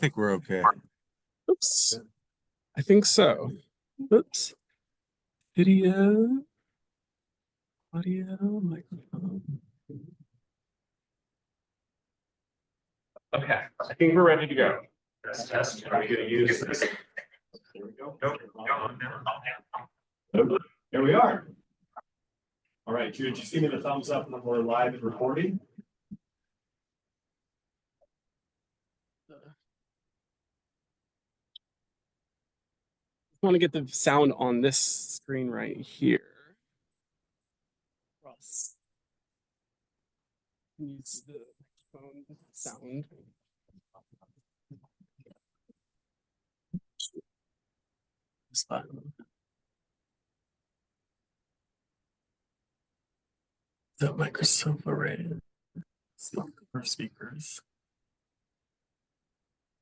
think we're okay. Oops. I think so. Oops. Video, audio, microphone. Okay, I think we're ready to go. Test. Are we going to use this? Here we go. There we are. All right, Drew, did you see me the thumbs up when we're live and recording? I want to get the sound on this screen right here. Use the phone sound. The Microsoft array for speakers.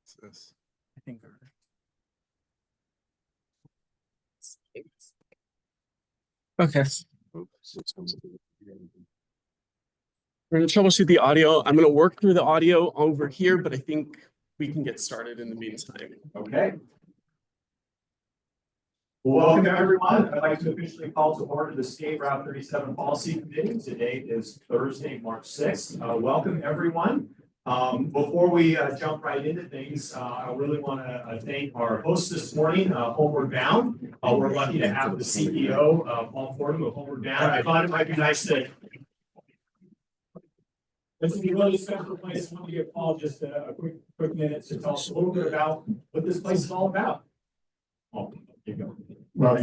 What's this? I think okay. We're going to troubleshoot the audio. I'm going to work through the audio over here, but I think we can get started in the meantime. Okay. Well, welcome everyone. I'd like to officially call to order the State Route 37 Policy Committee. Today is Thursday, March 6th. Welcome everyone. Before we jump right into things, I really want to thank our host this morning, Homeward Bound. We're lucky to have the CEO, Paul Fordham of Homeward Bound. I thought it might be nice to. This is a really special place. I want to give Paul just a quick minute to tell us a little bit about what this place is all about. Oh, here you go. Well,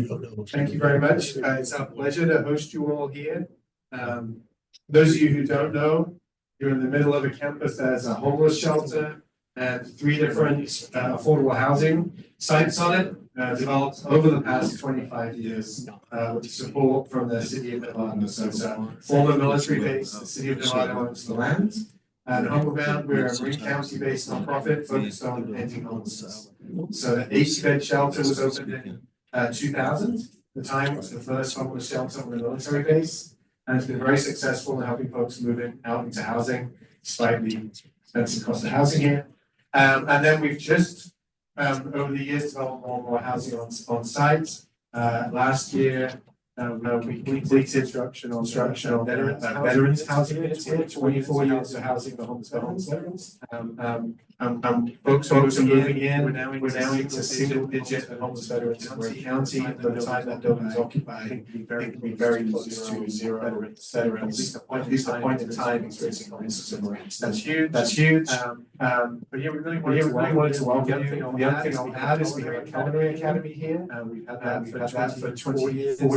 thank you very much. It's our pleasure to host you all here. Those of you who don't know, you're in the middle of a campus that has a homeless shelter and 3 different affordable housing sites on it, developed over the past 25 years with support from the city of Nevada. So it's a former military base. The city of Nevada owns the land. And Homeward, we're a Marine County-based nonprofit focused on ending homelessness. So the 80-bed shelter was opened in 2000. At the time, it was the first homeless shelter on the military base. And it's been very successful in helping folks moving out into housing, despite the expensive cost of housing here. And then we've just, over the years, developed more and more housing on site. Last year, we completed construction on veterans housing units here, 24 years of housing the homeless veterans. Folks are moving in. We're now into single-digit homeless veterans in Mare County. By the time that building is occupied, it will be very close to 0 veterans. At least the point in time experiencing homelessness in Mare. That's huge. But yeah, we really wanted to welcome you. The other thing I'll add is we have a culinary academy here. We've had that for 24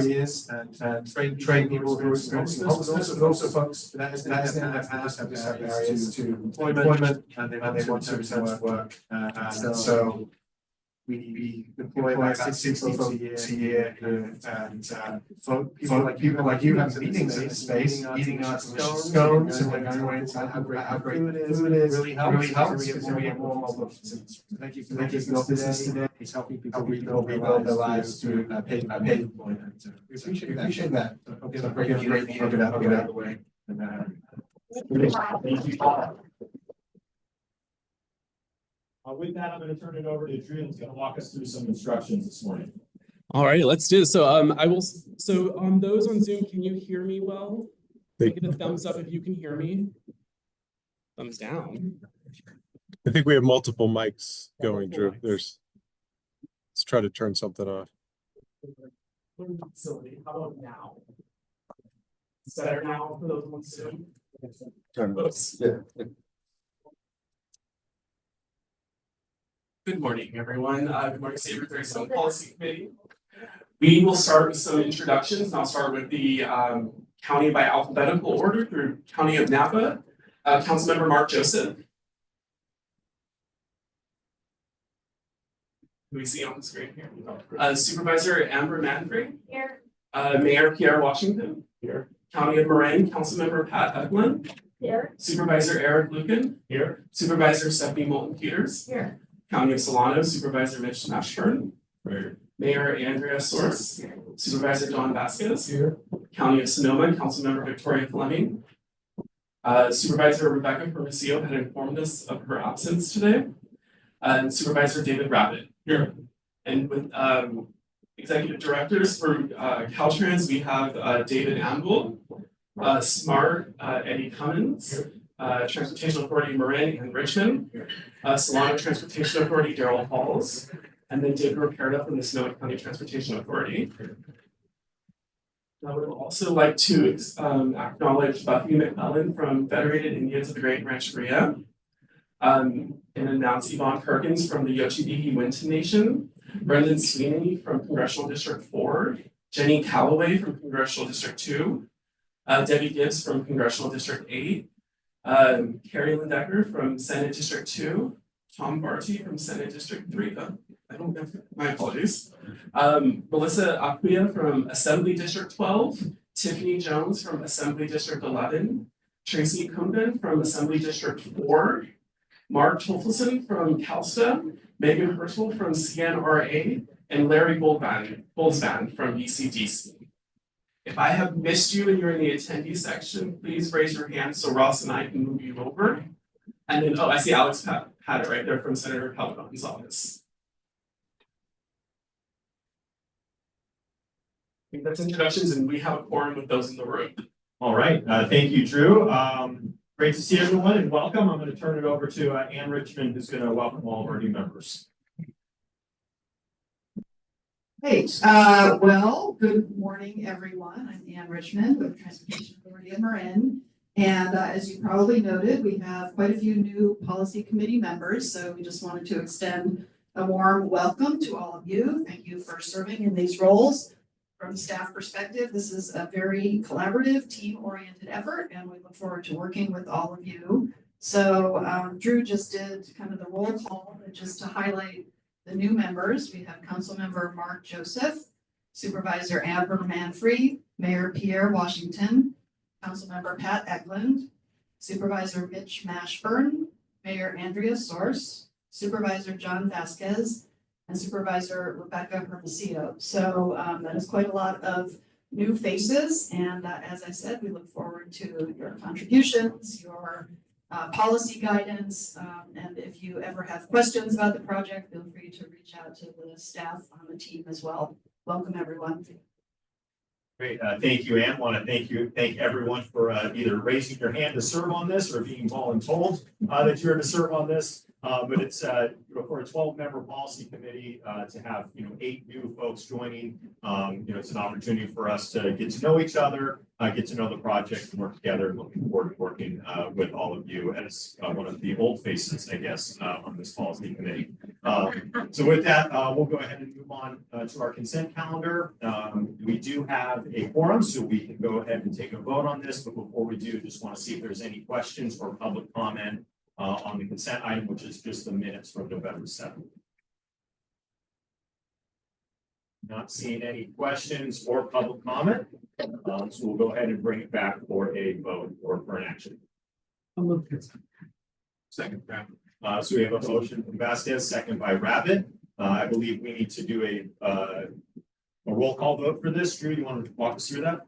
years and train people who are experiencing homelessness, but also folks that is have barriers to employment and they want to return to work. So we employ like 60 folks a year and people like you have meetings in this space, eating our scones and then going into how great food is. Really helps because we get more and more. Thank you for your business today. It's helping people rebuild their lives through paid employment. We appreciate that. Okay, so great to get out of the way. Thank you, Paul. With that, I'm going to turn it over to Drew, who's going to walk us through some instructions this morning. All right, let's do this. So I will. So on those on Zoom, can you hear me well? Give it a thumbs up if you can hear me. Thumbs down. I think we have multiple mics going, Drew. Let's try to turn something off. Facility. How about now? Is that better now for those ones Zoom? Turn Oops. Yeah. Good morning, everyone. Good morning, State Route 37 Policy Committee. We will start with some introductions, and I'll start with the county by alphabetical order through County of Napa. Councilmember Mark Joseph. Who we see on the screen here. Supervisor Amber Manfrey. Here. Mayor Pierre Washington. Here. County of Marin, Councilmember Pat Eklund. Here. Supervisor Eric Lucan. Here. Supervisor Stephanie Moulton-Peters. Here. County of Solano, Supervisor Mitch Mashburn. Here. Mayor Andrea Source. Supervisor Don Vasquez. Here. County of Sonoma, Councilmember Victoria Fleming. Supervisor Rebecca Permisio had informed us of her absence today. and Supervisor David Rabbit. Here. And with executive directors for Caltrans, we have David Amble, Smart Eddie Cummins, Transportation Authority Mare and Richmond, Solano Transportation Authority Daryl Halls, and then David Ricardo from the Sonoma County Transportation Authority. I would also like to acknowledge Buffy McMillan from Federated Indians of the Great Rancheria, and announce Yvonne Perkins from the Yochibihi Winton Nation, Brendan Sweeney from Congressional District 4, Jenny Calloway from Congressional District 2, Debbie Gibbs from Congressional District 8, Carrie Lindecker from Senate District 2, Tom Barty from Senate District 3. I don't know, my apologies. Melissa Acquia from Assembly District 12, Tiffany Jones from Assembly District 11, Tracy Kumbin from Assembly District 4, Mark Tolfelson from CalSTA, Megan Herschel from CNRA, and Larry Goldsman from BCDC. If I have missed you and you're in the attendee section, please raise your hand so Ross and I can move you over. And then, oh, I see Alex had it right there from Senator Pelicon's office. I think that's introductions, and we have a quorum with those in the room. All right, thank you, Drew. Great to see everyone and welcome. I'm going to turn it over to Ann Richmond, who's going to welcome all of our new members. Great. Well, good morning, everyone. I'm Ann Richmond with Transportation Authority of Marin. And as you probably noted, we have quite a few new policy committee members. So we just wanted to extend a warm welcome to all of you. Thank you for serving in these roles. From staff perspective, this is a very collaborative, team-oriented effort, and we look forward to working with all of you. So Drew just did kind of the roll call, but just to highlight the new members, we have Councilmember Mark Joseph, Supervisor Amber Manfrey, Mayor Pierre Washington, Councilmember Pat Eklund, Supervisor Mitch Mashburn, Mayor Andrea Source, Supervisor John Vasquez, and Supervisor Rebecca Hermosillo. So that is quite a lot of new faces. And as I said, we look forward to your contributions, your policy guidance. And if you ever have questions about the project, feel free to reach out to the staff on the team as well. Welcome, everyone. Great, thank you, Ann. Want to thank everyone for either raising your hand to serve on this or being voluntold that you're to serve on this. But it's for a 12-member policy committee to have 8 new folks joining. It's an opportunity for us to get to know each other, get to know the project, and work together. And looking forward to working with all of you as one of the old faces, I guess, on this policy committee. So with that, we'll go ahead and move on to our consent calendar. We do have a quorum, so we can go ahead and take a vote on this. But before we do, just want to see if there's any questions or public comment on the consent item, which is just the minutes from November 7th. Not seeing any questions or public comment, so we'll go ahead and bring it back for a vote or for an action. I'll move consent. Second. So we have a motion from Vasquez, second by Rabbit. I believe we need to do a roll call vote for this. Drew, you want to walk us through that?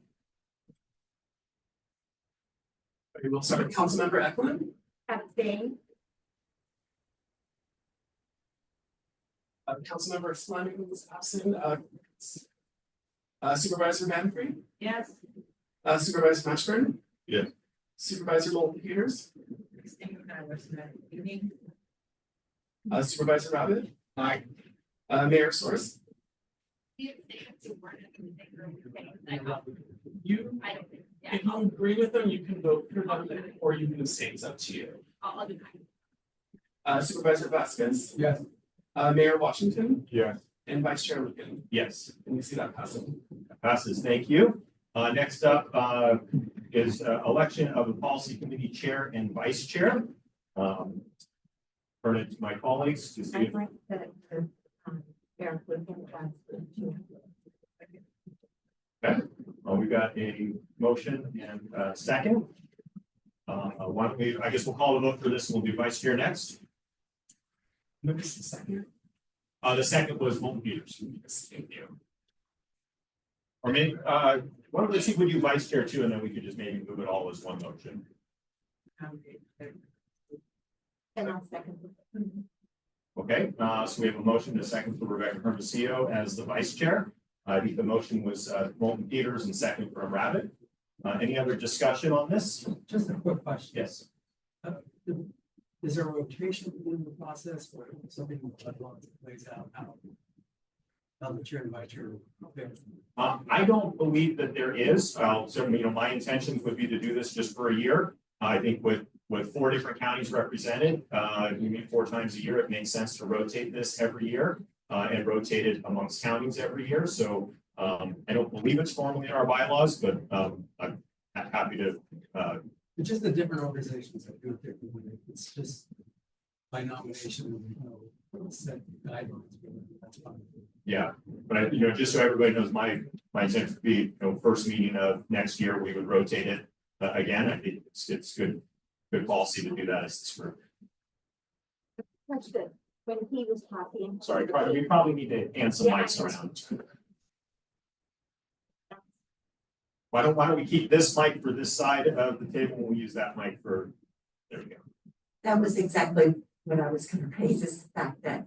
We will start with Councilmember Eklund. Abstain. Councilmember Fleming is absent. Supervisor Manfrey. Yes. Supervisor Mashburn. Yes. Supervisor Bolton Peters. Supervisor Rabbit. Aye. Mayor Source. You, if you agree with them, you can vote for them, or you can abstain. It's up to you. I'll do that. Supervisor Vasquez. Yes. Mayor Washington. Yes. And Vice Chair Lincoln. Yes. And you see that passing. Passes. Thank you. Next up is election of the policy committee chair and vice chair. Turn it to my colleagues to see if. Okay. We got a motion and a second. Why don't we? I guess we'll call the vote for this. We'll do vice chair next. Notice the second. The second was Bolton Peters. Yes, thank you. Or maybe, why don't we see if we do vice chair too, and then we could just maybe move it all as one motion. And I'll second. Okay, so we have a motion, a second for Rebecca Hermosillo as the vice chair. I think the motion was Molten Peters and second for Rabbit. Any other discussion on this? Just a quick question. Yes. Is there a rotation in the process or something that plays out now? The chair and vice chair. Okay. I don't believe that there is. Certainly, my intentions would be to do this just for a year. I think with 4 different counties represented, we meet 4 times a year. It makes sense to rotate this every year and rotate it amongst counties every year. So I don't believe it's formally in our bylaws, but I'm happy to. It's just the different organizations that do it differently. It's just by nomination, set guidelines. That's fine. Yeah, but just so everybody knows, my intent would be, first meeting of next year, we would rotate it again. I think it's good policy to do that as this group. That's good. When he was talking. Sorry, we probably need to hand some mics around. Why don't we keep this mic for this side of the table and we'll use that mic for, there we go. That was exactly what I was going to raise, is the fact that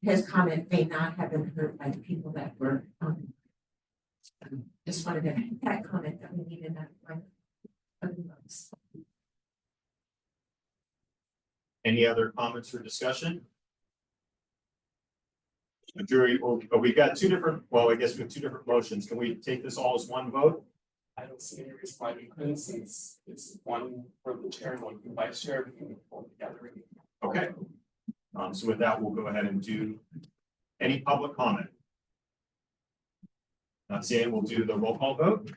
his comment may not have been heard by the people that were, just wanted to make that comment that we needed that one. Any other comments or discussion? Jury, we've got 2 different, well, I guess we have 2 different motions. Can we take this all as one vote? I don't see any reason why we couldn't, since it's one for the chair and one for the vice chair, we can pull together. Okay. So with that, we'll go ahead and do any public comment. Not seeing, we'll do the roll call vote.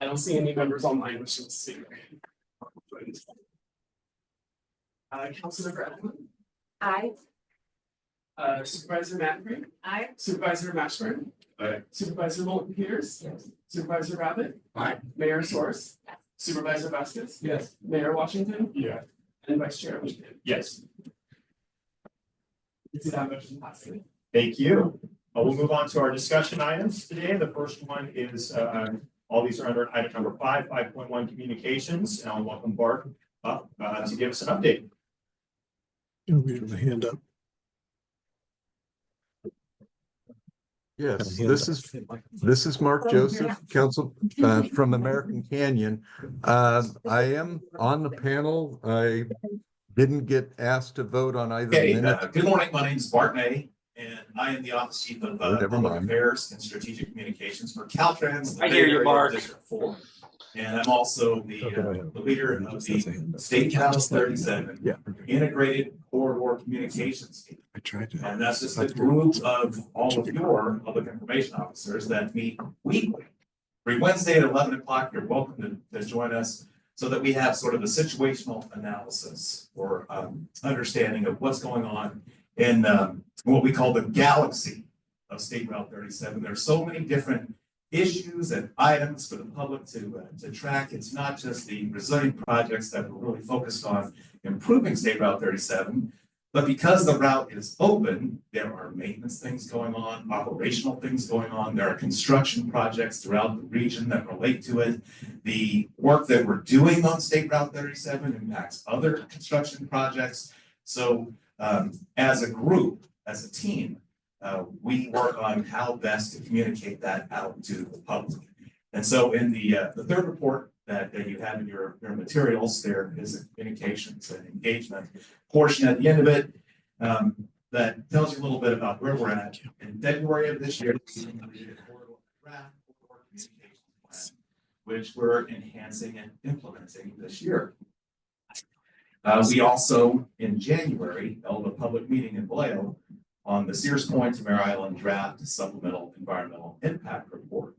I don't see any members online wishing to speak. Councilmember Edelman, I. Supervisor Matthew, I. Supervisor Mashburn. Aye. Supervisor Molten Peters. Yes. Supervisor Rabbit. Aye. Mayor Source. Supervisor Vasquez. Yes. Mayor Washington. Yeah. And Vice Chair Washington. Yes. You see that motion passing. Thank you. We'll move on to our discussion items today. The first one is, all these are under item number 5.1 communications. And I'll welcome Bart up to give us an update. We have a hand up. Yes, Hand this is Mark Joseph, council from American Canyon. I am on the panel. I didn't get asked to vote on either Okay, minute. good morning. My name is Bart May, and I am the Office Chief of never Public mind. Affairs and Strategic Communications for Caltrans. I hear you, Area Mark. District 4. And I'm also the leader of the State Channel 37 Yeah. Integrated Corridor Communications team. I tried to. And that's just a group of all of your public information officers that meet weekly. Every Wednesday at 11 o'clock, you're welcome to join us so that we have sort of a situational analysis or understanding of what's going on in what we call the galaxy of State Route 37. There's so many different issues and items for the public to track. It's not just the resilient projects that we're really focused on improving State Route 37, but because the route is open, there are maintenance things going on, operational things going on. There are construction projects throughout the region that relate to it. The work that we're doing on State Route 37 impacts other construction projects. So as a group, as a team, we work on how best to communicate that out to the public. And so in the third report that you have in your materials, there is a communications and engagement portion at the end of it that tells you a little bit about where we're at. In February of this year, we completed a corridor communications plan, which we're enhancing and implementing this year. We also, in January, held a public meeting in Vallejo on the Sears Point to Mare Island draft supplemental environmental impact report.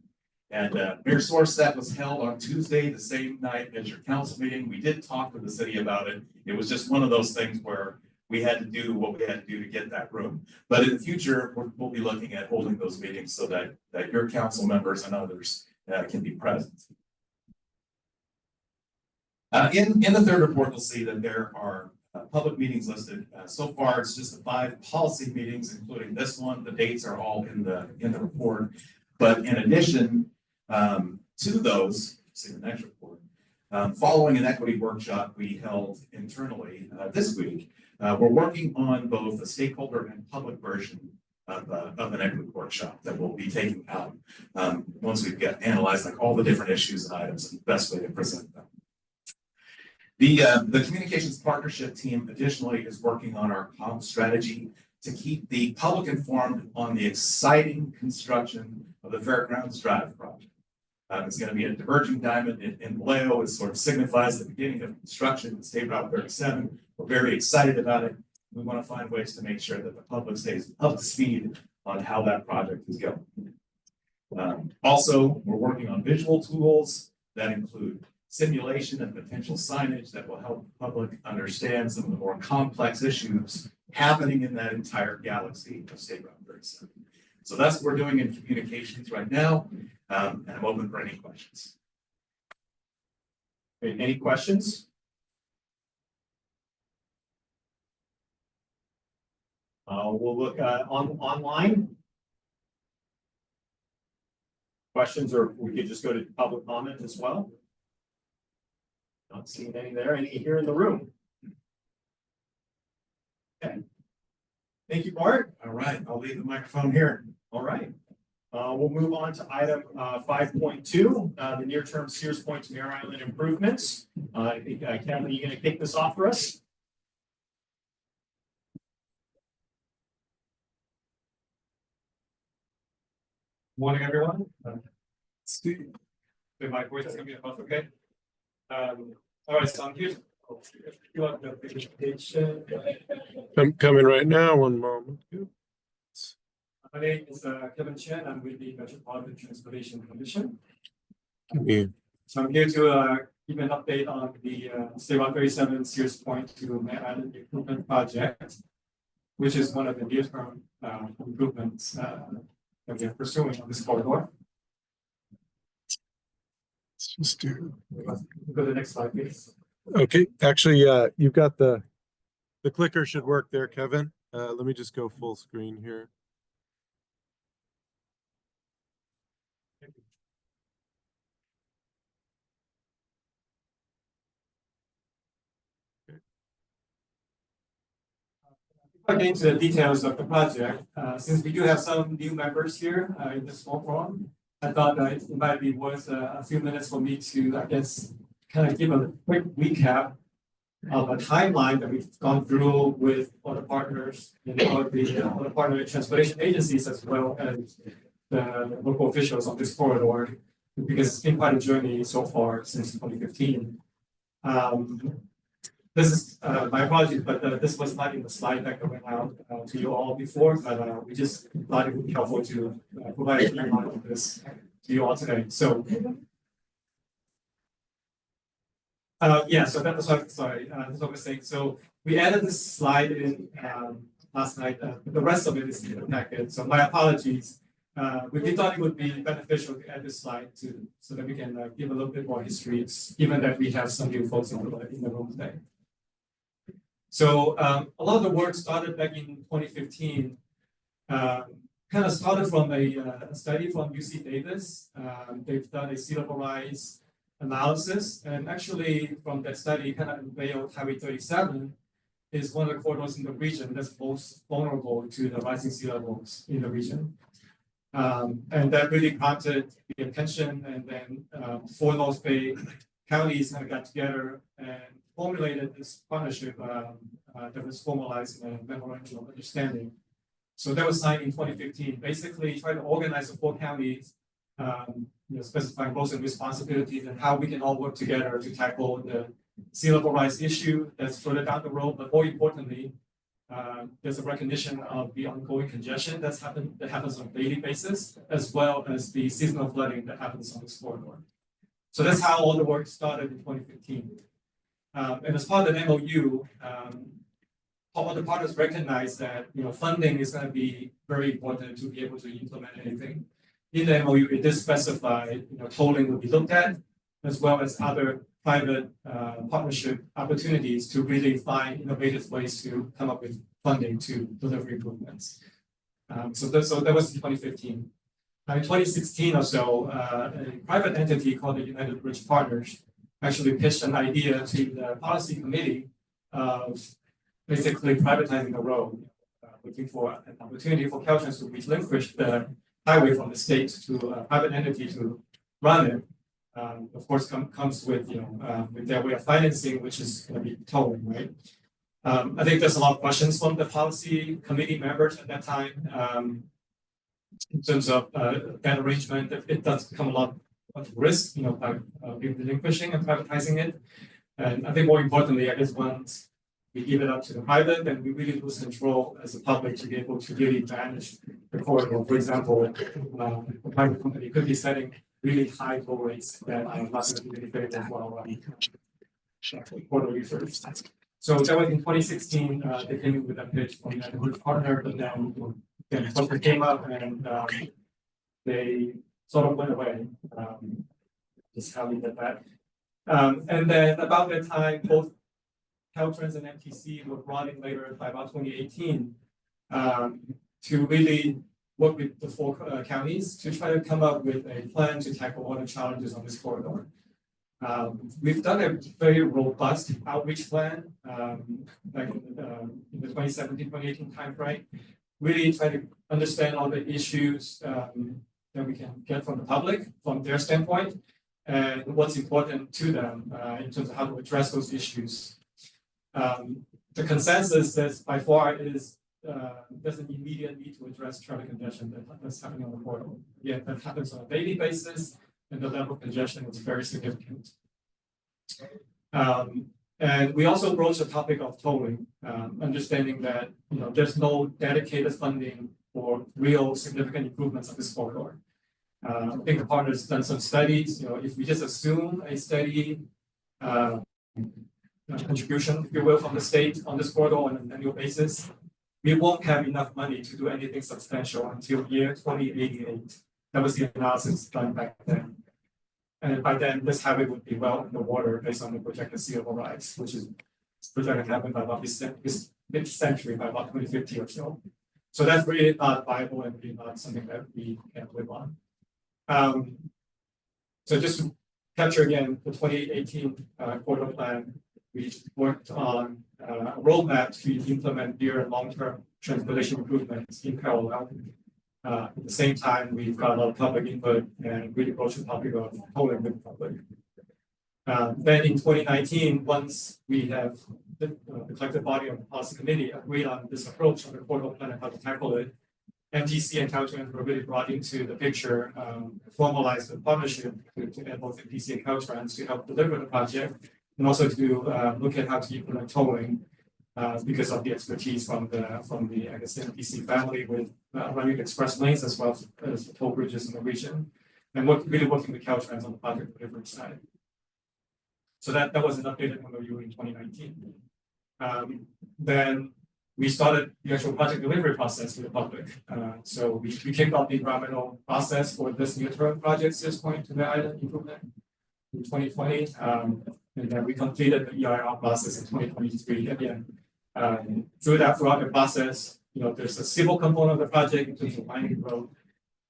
And Mayor Source, that was held on Tuesday, the same night as your council meeting. We did talk with the city about it. It was just one of those things where we had to do what we had to do to get that room. But in the future, we'll be looking at holding those meetings so that your council members and others can be present. In the third report, you'll see that there are public meetings listed. So far, it's just the 5 policy meetings, including this one. The dates are all in the report. But in addition to those, see the next report, Following an equity workshop we held internally this week, we're working on both a stakeholder and public version of an equity workshop that we'll be taking out once we've analyzed like all the different issues and items and the best way to present them. The communications partnership team additionally is working on our comm strategy to keep the public informed on the exciting construction of the Fairgrounds Drive project. It's going to be a diverging diamond in Vallejo. It sort of signifies the beginning of construction in State Route 37. We're very excited about it. We want to find ways to make sure that the public stays up to speed on how that project is going. Also, we're working on visual tools that include simulation and potential signage that will help the public understand some of the more complex issues happening in that entire galaxy of State Route 37. So that's what we're doing in communications right now, and I'm open for any questions. Okay, any questions? We'll look online. Questions, or we could just go to public comment as well. Not seeing any there. Any here in the room? Okay. Thank you, Bart. All right, I'll leave the microphone here. All right. We'll move on to item 5.2, the near-term Sears Point to Mare Island improvements. I think, Kevin, are you going to kick this off for us? Morning, everyone. Steve. My voice is going to be above, okay? All right, so I'm here. You want the presentation? I'm coming right now, one moment. My name is Kevin Chen. I'm with the Metropolitan Transportation Commission. Yeah. So I'm here to give an update on the State Route 37 Sears Point to Mare Island Improvement Project, which is one of the near-term improvements that we are pursuing on this corridor. Let's just do. Go to the next slide, please. Okay, actually, you've got the clicker should work there, Kevin. Let me just go full screen here. Before getting into the details of the project, since we do have some new members here in this small forum, I thought it might be worth a few minutes for me to, I guess, kind of give a quick recap of a timeline that we've gone through with all the partners and all the partner transportation agencies as well as the local officials on this corridor, because it's been quite a journey so far since 2015. This is my apologies, but this was not in the slide deck that went out to you all before, but we just thought it would be helpful to provide a timeline of this to you all today. So, yeah, so that was what, sorry, that's what I was saying. So we added this slide in last night. The rest of it is in the packet. So my apologies. We thought it would be beneficial to add this slide so that we can give a little bit more history, given that we have some new folks in the room today. So a lot of the work started back in 2015. Kind of started from a study from UC Davis. They've done a sea level rise analysis, and actually from that study, kind of unveiled Highway 37 is one of the corridors in the region that's most vulnerable to the rising sea levels in the region. And that really prompted the attention, and then four North Bay counties kind of got together and formulated this partnership that was formalized in a memorandum of understanding. So that was signed in 2015. Basically, trying to organize the four counties, specifying roles and responsibilities and how we can all work together to tackle the sea level rise issue that's further down the road. But more importantly, there's a recognition of the ongoing congestion that happens on a daily basis, as well as the seasonal flooding that happens on this corridor. So that's how all the work started in 2015. And as part of the MOU, all the partners recognize that funding is going to be very important to be able to implement anything. In the MOU, it does specify tolling will be looked at, as well as other private partnership opportunities to really find innovative ways to come up with funding to deliver improvements. So that was in 2015. In 2016 or so, a private entity called the United Bridge Partners actually pitched an idea to the policy committee of basically privatizing the road, looking for an opportunity for Caltrans to relinquish the highway from the state to a private entity to run it. Of course, comes with with their way of financing, which is going to be tolling, right? I think there's a lot of questions from the policy committee members at that time in terms of that arrangement. It does become a lot of risk, by relinquishing and privatizing it. And I think more importantly, I guess once we give it up to the private, then we really lose control as a public to be able to really manage the corridor. For example, a private company could be setting really high toll rates that are not going to be really favorable for corridor users. So that was in 2016, they came in with a pitch from that good partner, but then something came up and they sort of went away. Just how we did that. And then about that time, both Caltrans and MTC were brought in later by about 2018 to really work with the four counties to try to come up with a plan to tackle all the challenges on this corridor. We've done a very robust outreach plan back in the 2017-2018 timeframe, really try to understand all the issues that we can get from the public, from their standpoint, and what's important to them in terms of how to address those issues. The consensus that by far is there's an immediate need to address traffic congestion that's happening on the corridor. Yeah, that happens on a daily basis, and the level of congestion is very significant. And we also broached the topic of tolling, understanding that there's no dedicated funding for real significant improvements of this corridor. I think the partner's done some studies. If we just assume a steady contribution, if you will, from the state on this corridor on an annual basis, we won't have enough money to do anything substantial until year 2088. That was the analysis done back then. And by then, this highway would be well in the water based on the projected sea level rise, which is projected to happen by about this mid-century, by about 2050 or so. So that's really not viable and really not something that we can live on. So just to capture again the 2018 corridor plan, we worked on a roadmap to implement near and long-term transportation improvements in parallel. At the same time, we've got a lot of public input and really approached the topic of tolling with the public. Then in 2019, once we have the collective body of the policy committee agreed on this approach on the corridor plan and how to tackle it, MTC and Caltrans were really brought into the picture, formalized the partnership to add both MTC and Caltrans to help deliver the project, and also to look at how to implement tolling because of the expertise from the I guess the MTC family with running express lanes as well as toll bridges in the region, and really working with Caltrans on the project delivery side. So that was an updated MOU in 2019. Then we started the actual project delivery process with the public. So we kicked off the environmental process for this near-term project, Sears Point to the island improvement in 2020. And then we completed the EIR process in 2023. Again, throughout the process, there's a civil component of the project in terms of mining the road,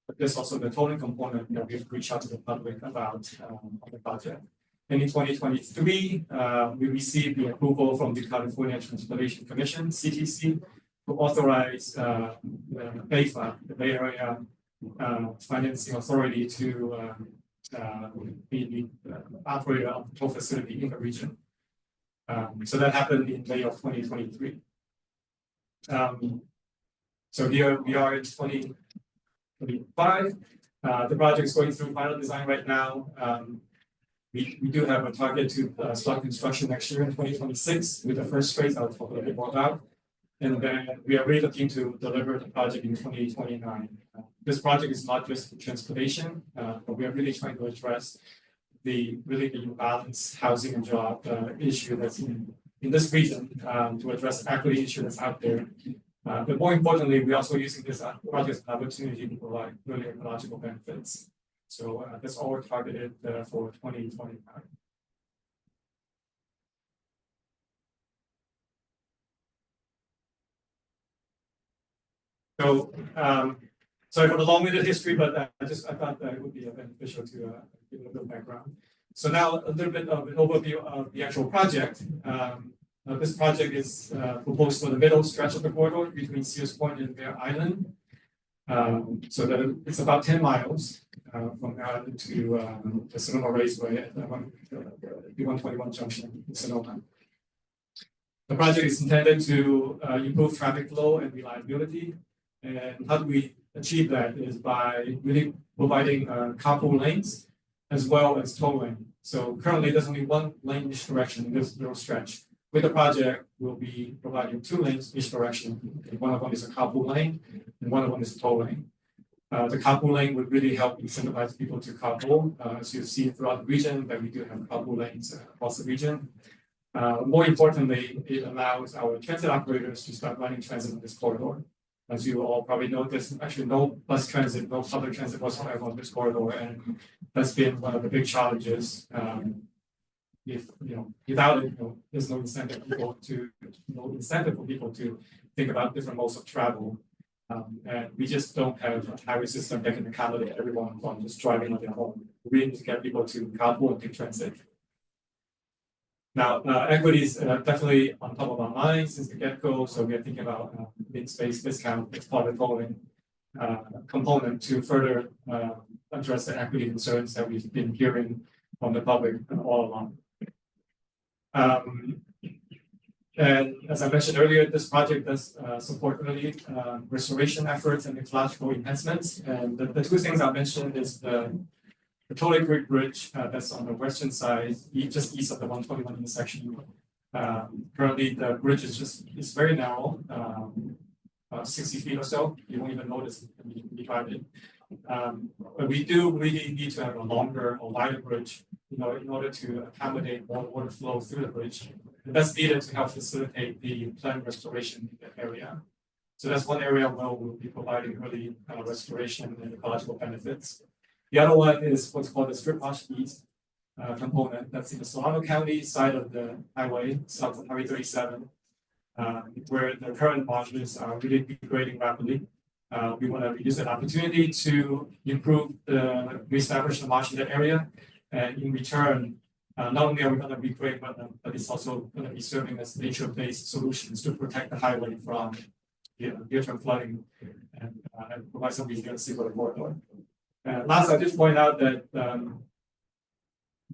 but there's also the tolling component that we've reached out to the public about on the project. And in 2023, we received the approval from the California Transportation Commission, CTC, to authorize the BAFA, the Bay Area Financing Authority, to be the operator of the toll facility in the region. So that happened in May of 2023. So here we are in 2025. The project is going through final design right now. We do have a target to start construction next year in 2026 with the first phase I'll talk a little bit more about. And then we are really looking to deliver the project in 2029. This project is not just for transportation, but we are really trying to address the imbalance housing and job issue that's in this region to address the equity issue that's out there. But more importantly, we're also using this project as an opportunity to provide really ecological benefits. So that's all we're targeted for 2029. So sorry for the long-winded history, but I thought that it would be beneficial to give a little background. So now a little bit of an overview of the actual project. This project is proposed for the middle stretch of the corridor between Sears Point and Mare Island. So that it's about 10 miles from Mare Island to the Sonoma Raceway at the 121 junction in Sonoma. The project is intended to improve traffic flow and reliability. And how do we achieve that is by really providing carpool lanes as well as tow lane. So currently there's only one lane each direction in this little stretch. With the project, we'll be providing 2 lanes each direction. One of them is a carpool lane and one of them is a tow lane. The carpool lane would really help incentivize people to carpool. As you've seen throughout the region, that we do have carpool lanes across the region. More importantly, it allows our transit operators to start running transit on this corridor. As you all probably know, there's actually no bus transit, no public transit whatsoever on this corridor, and that's been one of the big challenges. Without it, there's no incentive for people to think about different modes of travel. And we just don't have a highway system that can accommodate everyone from just driving on their own. We really need to get people to carpool and take transit. Now, equity is definitely on top of our minds since the get-go. So we are thinking about mid-space discount as part of the tolling component to further address the equity concerns that we've been hearing from the public all along. And as I mentioned earlier, this project does support early restoration efforts and ecological enhancements. And the 2 things I mentioned is the Tolling Creek Bridge that's on the western side, just east of the 121 intersection. Currently, the bridge is very narrow, 60 feet or so. You won't even notice when you drive it. But we do really need to have a longer or wider bridge, in order to accommodate more water flow through the bridge. And that's needed to help facilitate the planned restoration in that area. So that's one area where we'll be providing early restoration and ecological benefits. The other one is what's called the strip wash east component. That's in the Solano County side of the highway, south of Highway 37, where the current marshes are really degrading rapidly. We want to use that opportunity to reestablish the marsh in that area. And in return, not only are we going to regrade wetland, but it's also going to be serving as nature-based solutions to protect the highway from near-term flooding and provide some resiliency for the corridor. Last, I just point out that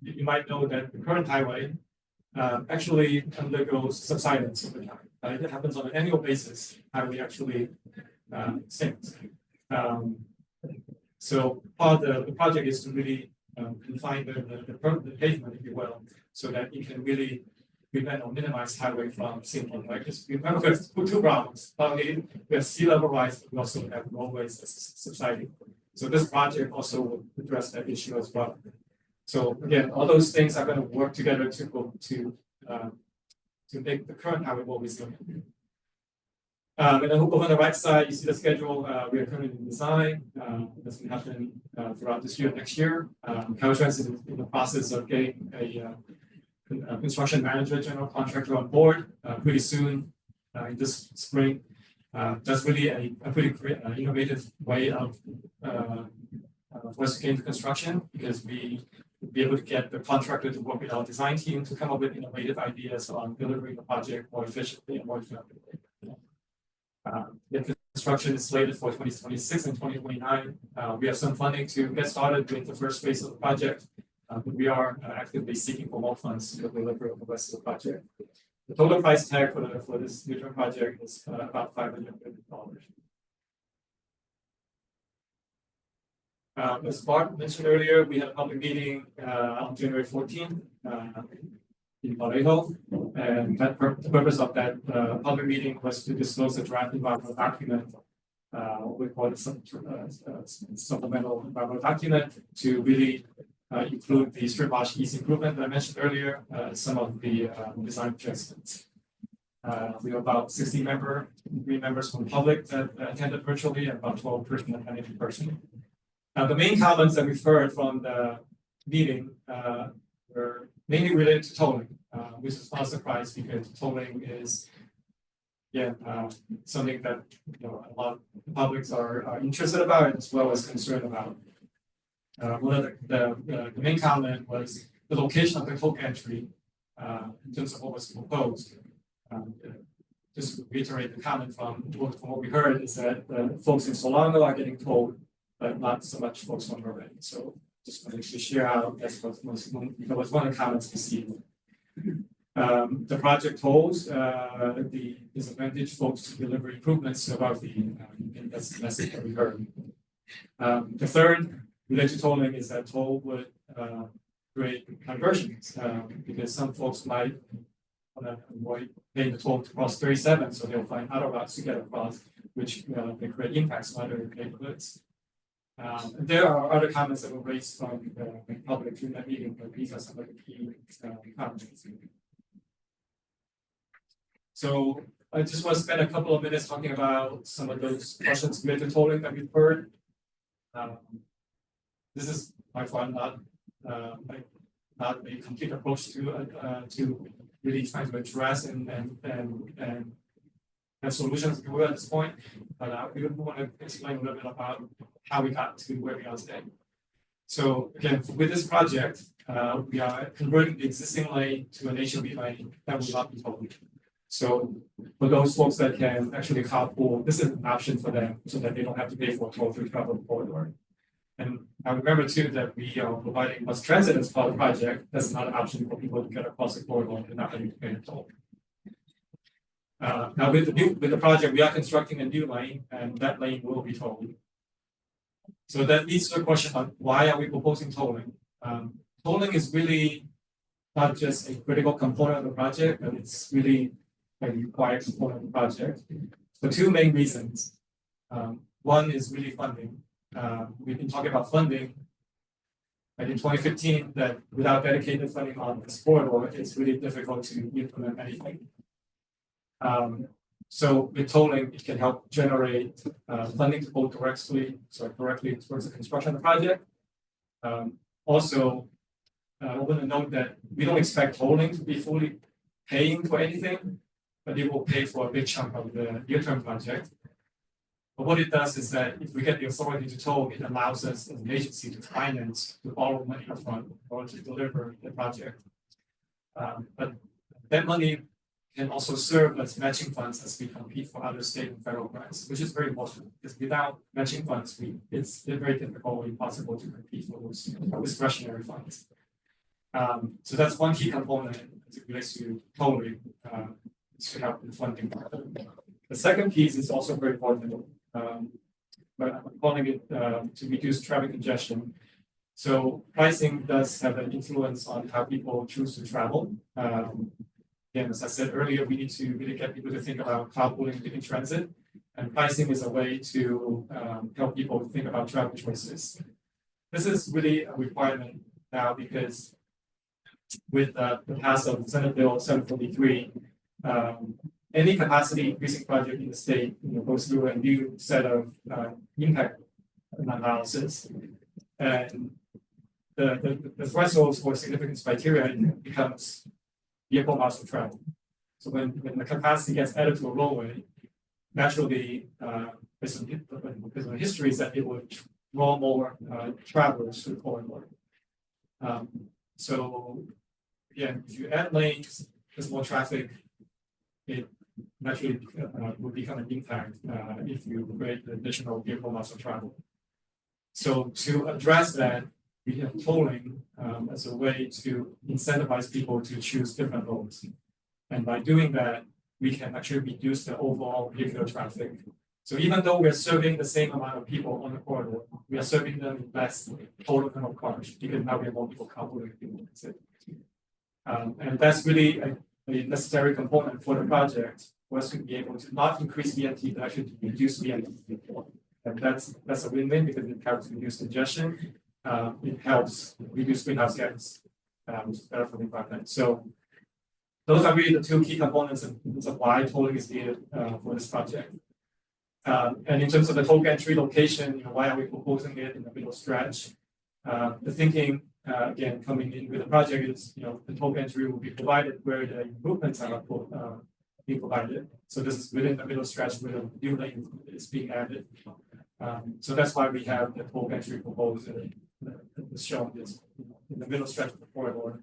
you might know that the current highway actually undergoes subsidence over time. It happens on an annual basis. Highway actually sinks. So part of the project is to really confine the pavement, if you will, so that you can really prevent or minimize highway from sinking. Like we have 2 problems. We have sea level rise, but we also have roadways subsiding. So this project also will address that issue as well. So again, all those things are going to work together to make the current highway more resilient. And then over on the right side, you see the schedule. We are currently in design. That's going to happen throughout this year and next year. Caltrans is in the process of getting a construction manager, general contractor on board pretty soon in this spring. That's really a pretty innovative way of for us to get into construction, because we will be able to get the contractor to work with our design team to come up with innovative ideas on delivering the project more efficiently and more effectively. The construction is slated for 2026 and 2029. We have some funding to get started with the first phase of the project, but we are actively seeking for more funds to deliver the rest of the project. The total price tag for this near-term project is about $500 million. As Bart mentioned earlier, we had a public meeting on January 14th in Vallejo, and the purpose of that public meeting was to disclose the draft environmental document. We call it supplemental environmental document to really include the strip wash east improvement that I mentioned earlier, some of the design adjustments. We have about 60 members from the public that attended virtually, and about 12 persons attended in person. The main comments that we've heard from the meeting were mainly related to tolling, which is not a surprise because tolling is something that a lot of the publics are interested about as well as concerned about. One of the main comment was the location of the toll entry, in terms of what was proposed. Just to reiterate the comment from what we heard is that folks in Solano are getting told, but not so much folks on Mare. So just wanted to share out that's what was one of the comments received. The project tolls the disadvantaged folks to deliver improvements about and that's the message that we heard. The third related to tolling is that toll would create conversions because some folks might avoid paying the toll to cross 37, so they'll find other routes to get across, which they create impacts on other neighborhoods. And there are other comments that were raised from the public in that meeting, but these are some of the key comments. So I just want to spend a couple of minutes talking about some of those questions related to tolling that we've heard. This is by far not a complete approach to really trying to address and have solutions to at this point. But we want to explain a little bit about how we got to where we are today. So again, with this project, we are converting the existing lane to an HOV lane that will not be tolled. So for those folks that can actually carpool, this is an option for them so that they don't have to pay for a toll to travel the corridor. And I remember too that we are providing bus transit as part of the project. That's not an option for people to get across the corridor and not having to pay a toll. Now with the project, we are constructing a new lane, and that lane will be tolled. So that leads to the question on why are we proposing tolling? Tolling is really not just a critical component of the project, but it's really a required component of the project for two main reasons. One is really funding. We've been talking about funding, and in 2015, that without dedicated funding on this corridor, it's really difficult to implement anything. So with tolling, it can help generate funding to go directly towards the construction of the project. Also, I want to note that we don't expect tolling to be fully paying for anything, but it will pay for a big chunk of the near-term project. But what it does is that if we get the authority to toll, it allows us as an agency to finance, to borrow money upfront or to deliver the project. But that money can also serve as matching funds as we compete for other state and federal grants, which is very important because without matching funds, it's very difficult or impossible to compete for those discretionary funds. So that's one key component as it relates to tolling to help in funding. The second piece is also very important. But I'm calling it to reduce traffic congestion. So pricing does have an influence on how people choose to travel. Again, as I said earlier, we need to really get people to think about carpooling in transit, and pricing is a way to help people think about travel choices. This is really a requirement now because with the pass of Senate Bill 743, any capacity increasing project in the state goes through a new set of impact analysis, and the thresholds for significance criteria becomes vehicle miles of travel. So when the capacity gets added to a roadway, naturally, based on history, is that it would draw more travelers to the corridor. So again, if you add lanes, there's more traffic. It naturally will become an impact if you create additional vehicle miles of travel. So to address that, we have tolling as a way to incentivize people to choose different roads. And by doing that, we can actually reduce the overall vehicular traffic. So even though we're serving the same amount of people on the corridor, we are serving them less total number of cars because now we have more people carpooling. And that's really a necessary component for the project for us to be able to not increase VMT, but actually to reduce VMT. And that's a win-win because it helps reduce congestion. It helps reduce greenhouse gas, which is better for the environment. So those are really the two key components of why tolling is needed for this project. And in terms of the toll entry location, why are we proposing it in the middle stretch? The thinking, again, coming in with the project is, the toll entry will be provided where the improvements are being provided. So this is within the middle stretch where the new lane is being added. So that's why we have the toll entry proposed is shown is in the middle stretch of the corridor.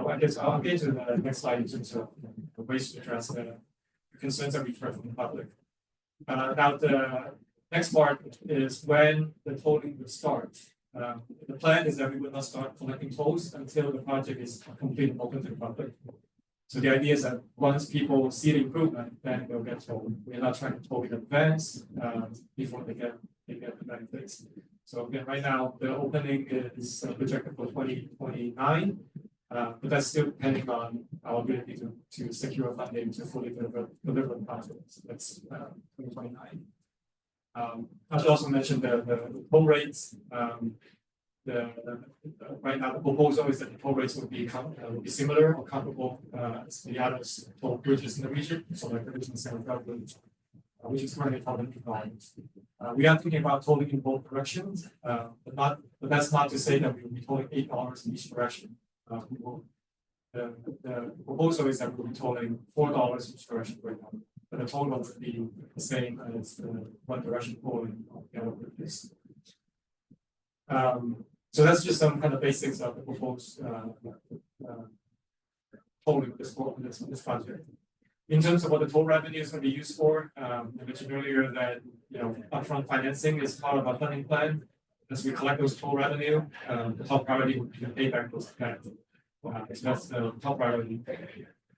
I guess I'll get to the next slide in terms of the ways to address the concerns that we've heard from the public. Now, the next part is when the tolling will start. The plan is that we will not start collecting tolls until the project is complete and open to the public. So the idea is that once people see the improvement, then they'll get tolled. We're not trying to toll in advance before they get the benefits. So again, right now, the opening is projected for 2029. But that's still depending on our ability to secure funding to fully deliver the project. So that's 2029. I should also mention the toll rates. Right now, the proposal is that the toll rates will be similar or comparable as the other toll bridges in the region, so like the region center bridge, which is currently $1,000. We are thinking about tolling in both directions, but that's not to say that we will be tolling $8 in each direction. The proposal is that we'll be tolling $4 each direction right now, but the total would be the same as the one direction tolling of the other bridges. So that's just some kind of basics of the proposed tolling of this project. In terms of what the toll revenue is going to be used for, I mentioned earlier that upfront financing is part of our funding plan. As we collect those toll revenue, the top priority would be to pay back those debt. So that's the top priority.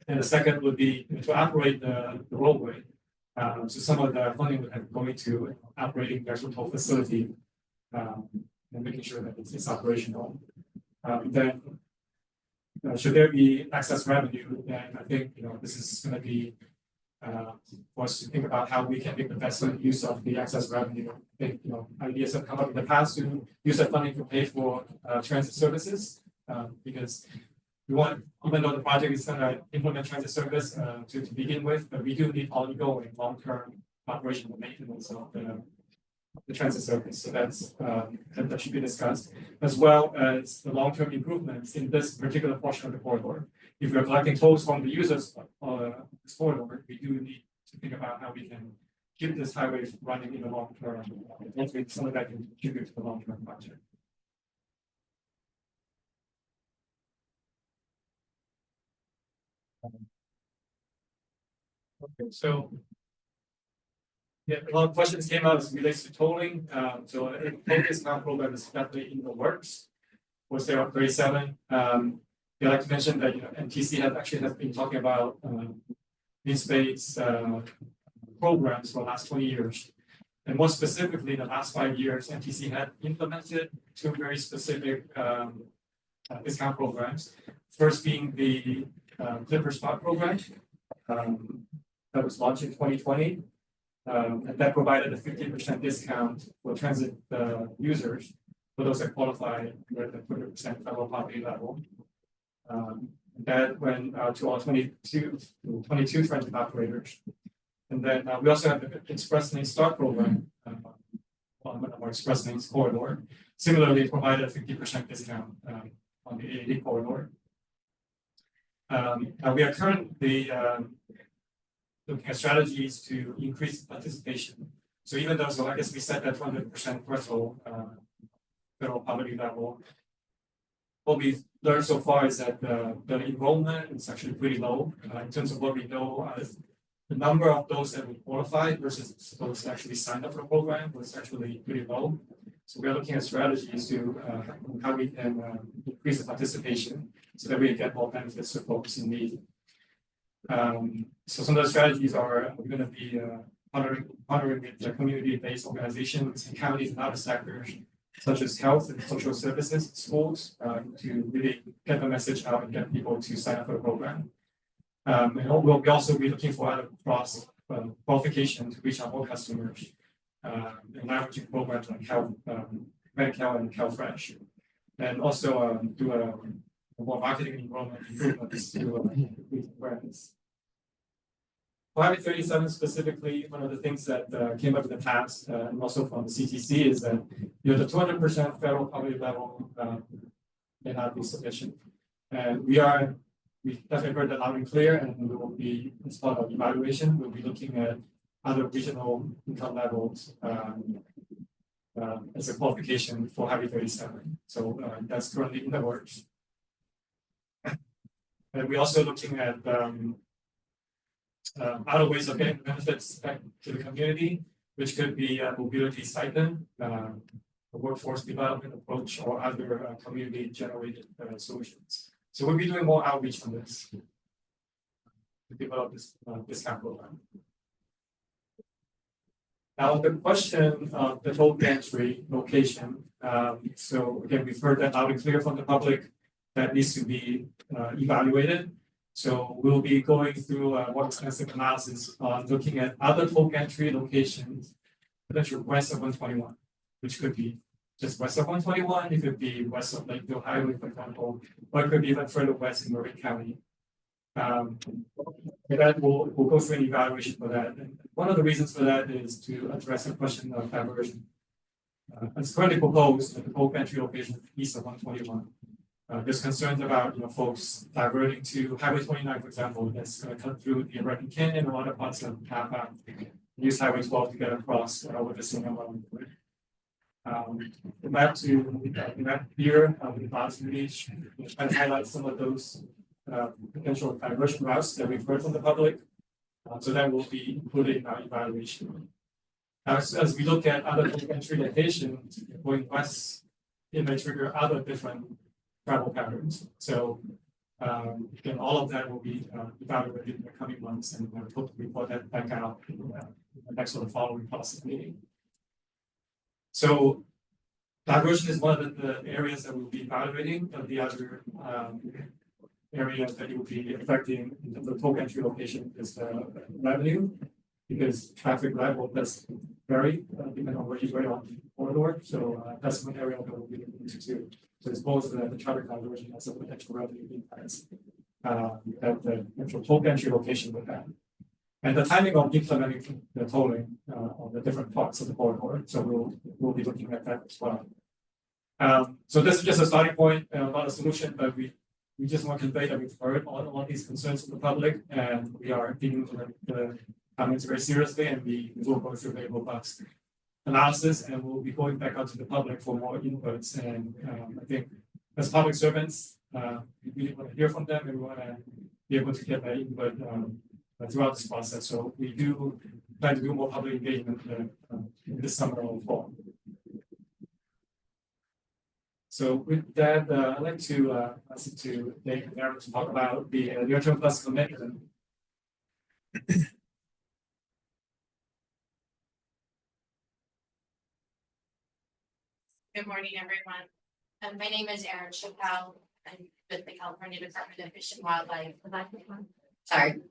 And the second would be to operate the roadway. So some of the funding would have going to operating the actual toll facility and making sure that it's operational. Then, should there be excess revenue, then I think this is going to be for us to think about how we can make the best use of the excess revenue. I think ideas have come up in the past to use that funding to pay for transit services because we want, even though the project is going to implement transit service to begin with, but we do need ongoing long-term operational maintenance of the transit service. So that should be discussed, as well as the long-term improvements in this particular portion of the corridor. If we're collecting tolls from the users of this corridor, we do need to think about how we can keep this highway running in the long term. Hopefully, some of that can contribute to the long-term project. Okay, so yeah, a lot of questions came out as it relates to tolling. So I think this now program is definitely in the works. Was there on 37? I'd like to mention that NTC has been talking about needs-based programs for the last 20 years. And more specifically, the last 5 years, NTC had implemented 2 very specific discount programs. First being the Clipper Spot program that was launched in 2020. And that provided a 15% discount for transit users for those that qualify with a 20% federal poverty level. That went to all 22 transit operators. And then we also have the Express Lane Start program on one of our Express Lanes corridor. Similarly, provided a 50% discount on the 80 corridor. We are currently looking at strategies to increase participation. So even though, I guess we set that 100% threshold federal poverty level, what we've learned so far is that the enrollment is actually pretty low in terms of what we know. The number of those that would qualify versus those that actually signed up for the program was actually pretty low. So we are looking at strategies to how we can increase the participation so that we can get more benefits to folks in need. So some of the strategies are we're going to be partnering with community-based organizations and counties and other sectors, such as health and social services, schools, to really get the message out and get people to sign up for the program. And we'll also be looking for other cross qualification to reach our whole customers and leveraging programs like Health, Medical and HealthFresh, and also do a more marketing enrollment improvements to increase awareness. For Highway 37 specifically, one of the things that came up in the past and also from the CTC is that the 200% federal poverty level may not be sufficient. And we definitely heard that loud and clear, and we will be, as part of evaluation, we'll be looking at other regional income levels as a qualification for Highway 37. So that's currently in the works. And we're also looking at other ways of getting benefits back to the community, which could be a mobility stipend, a workforce development approach, or other community generated solutions. So we'll be doing more outreach on this to develop this capital plan. Now, the question of the toll gantry location. So again, we've heard that loud and clear from the public that needs to be evaluated. So we'll be going through a more extensive analysis on looking at other toll gantry locations, potentially west of 121, which could be just west of 121, it could be west of Lakeville Highway, for example, or it could be even further west in Mare County. That we'll go through an evaluation for that. And one of the reasons for that is to address the question of diversion. As currently proposed, the toll gantry location east of 121. There's concerns about folks diverting to Highway 29, for example, that's going to cut through the American Canyon and other parts of Napa, use Highway 12 to get across with the single the map here with the bottom image and highlight some of those potential diversion routes that we've heard from the public. So that will be included in our evaluation. As we look at other entry locations going west, it may trigger other different travel patterns. So again, all of that will be evaluated in the coming months, and we'll hope to report that back out in the next or the following policy meeting. So diversion is one of the areas that we'll be evaluating. The other area that it will be affecting in terms of toll gantry location is revenue, because traffic level does vary depending on where you go on the corridor. So that's one area that we'll be looking into too. So it's both the traffic diversion as a potential revenue impacts that the actual toll gantry location would have. And the timing of implementing the tolling on the different parts of the corridor. So we'll be looking at that as well. So this is just a starting point, not a solution, but we just want to convey that we've heard all these concerns from the public, and we are taking the comments very seriously, and we will go through very robust analysis, and we'll be going back out to the public for more inputs. And I think as public servants, we want to hear from them, and we want to be able to get that input throughout this process. So we do plan to do more public engagement in this summer or fall. So with that, I'd like to pass it to Dave and Mare to talk about the near-term plus commitment. Good morning, everyone. My name is Erin Chappelle. I'm with the California Department of Fish and Wildlife. Sorry.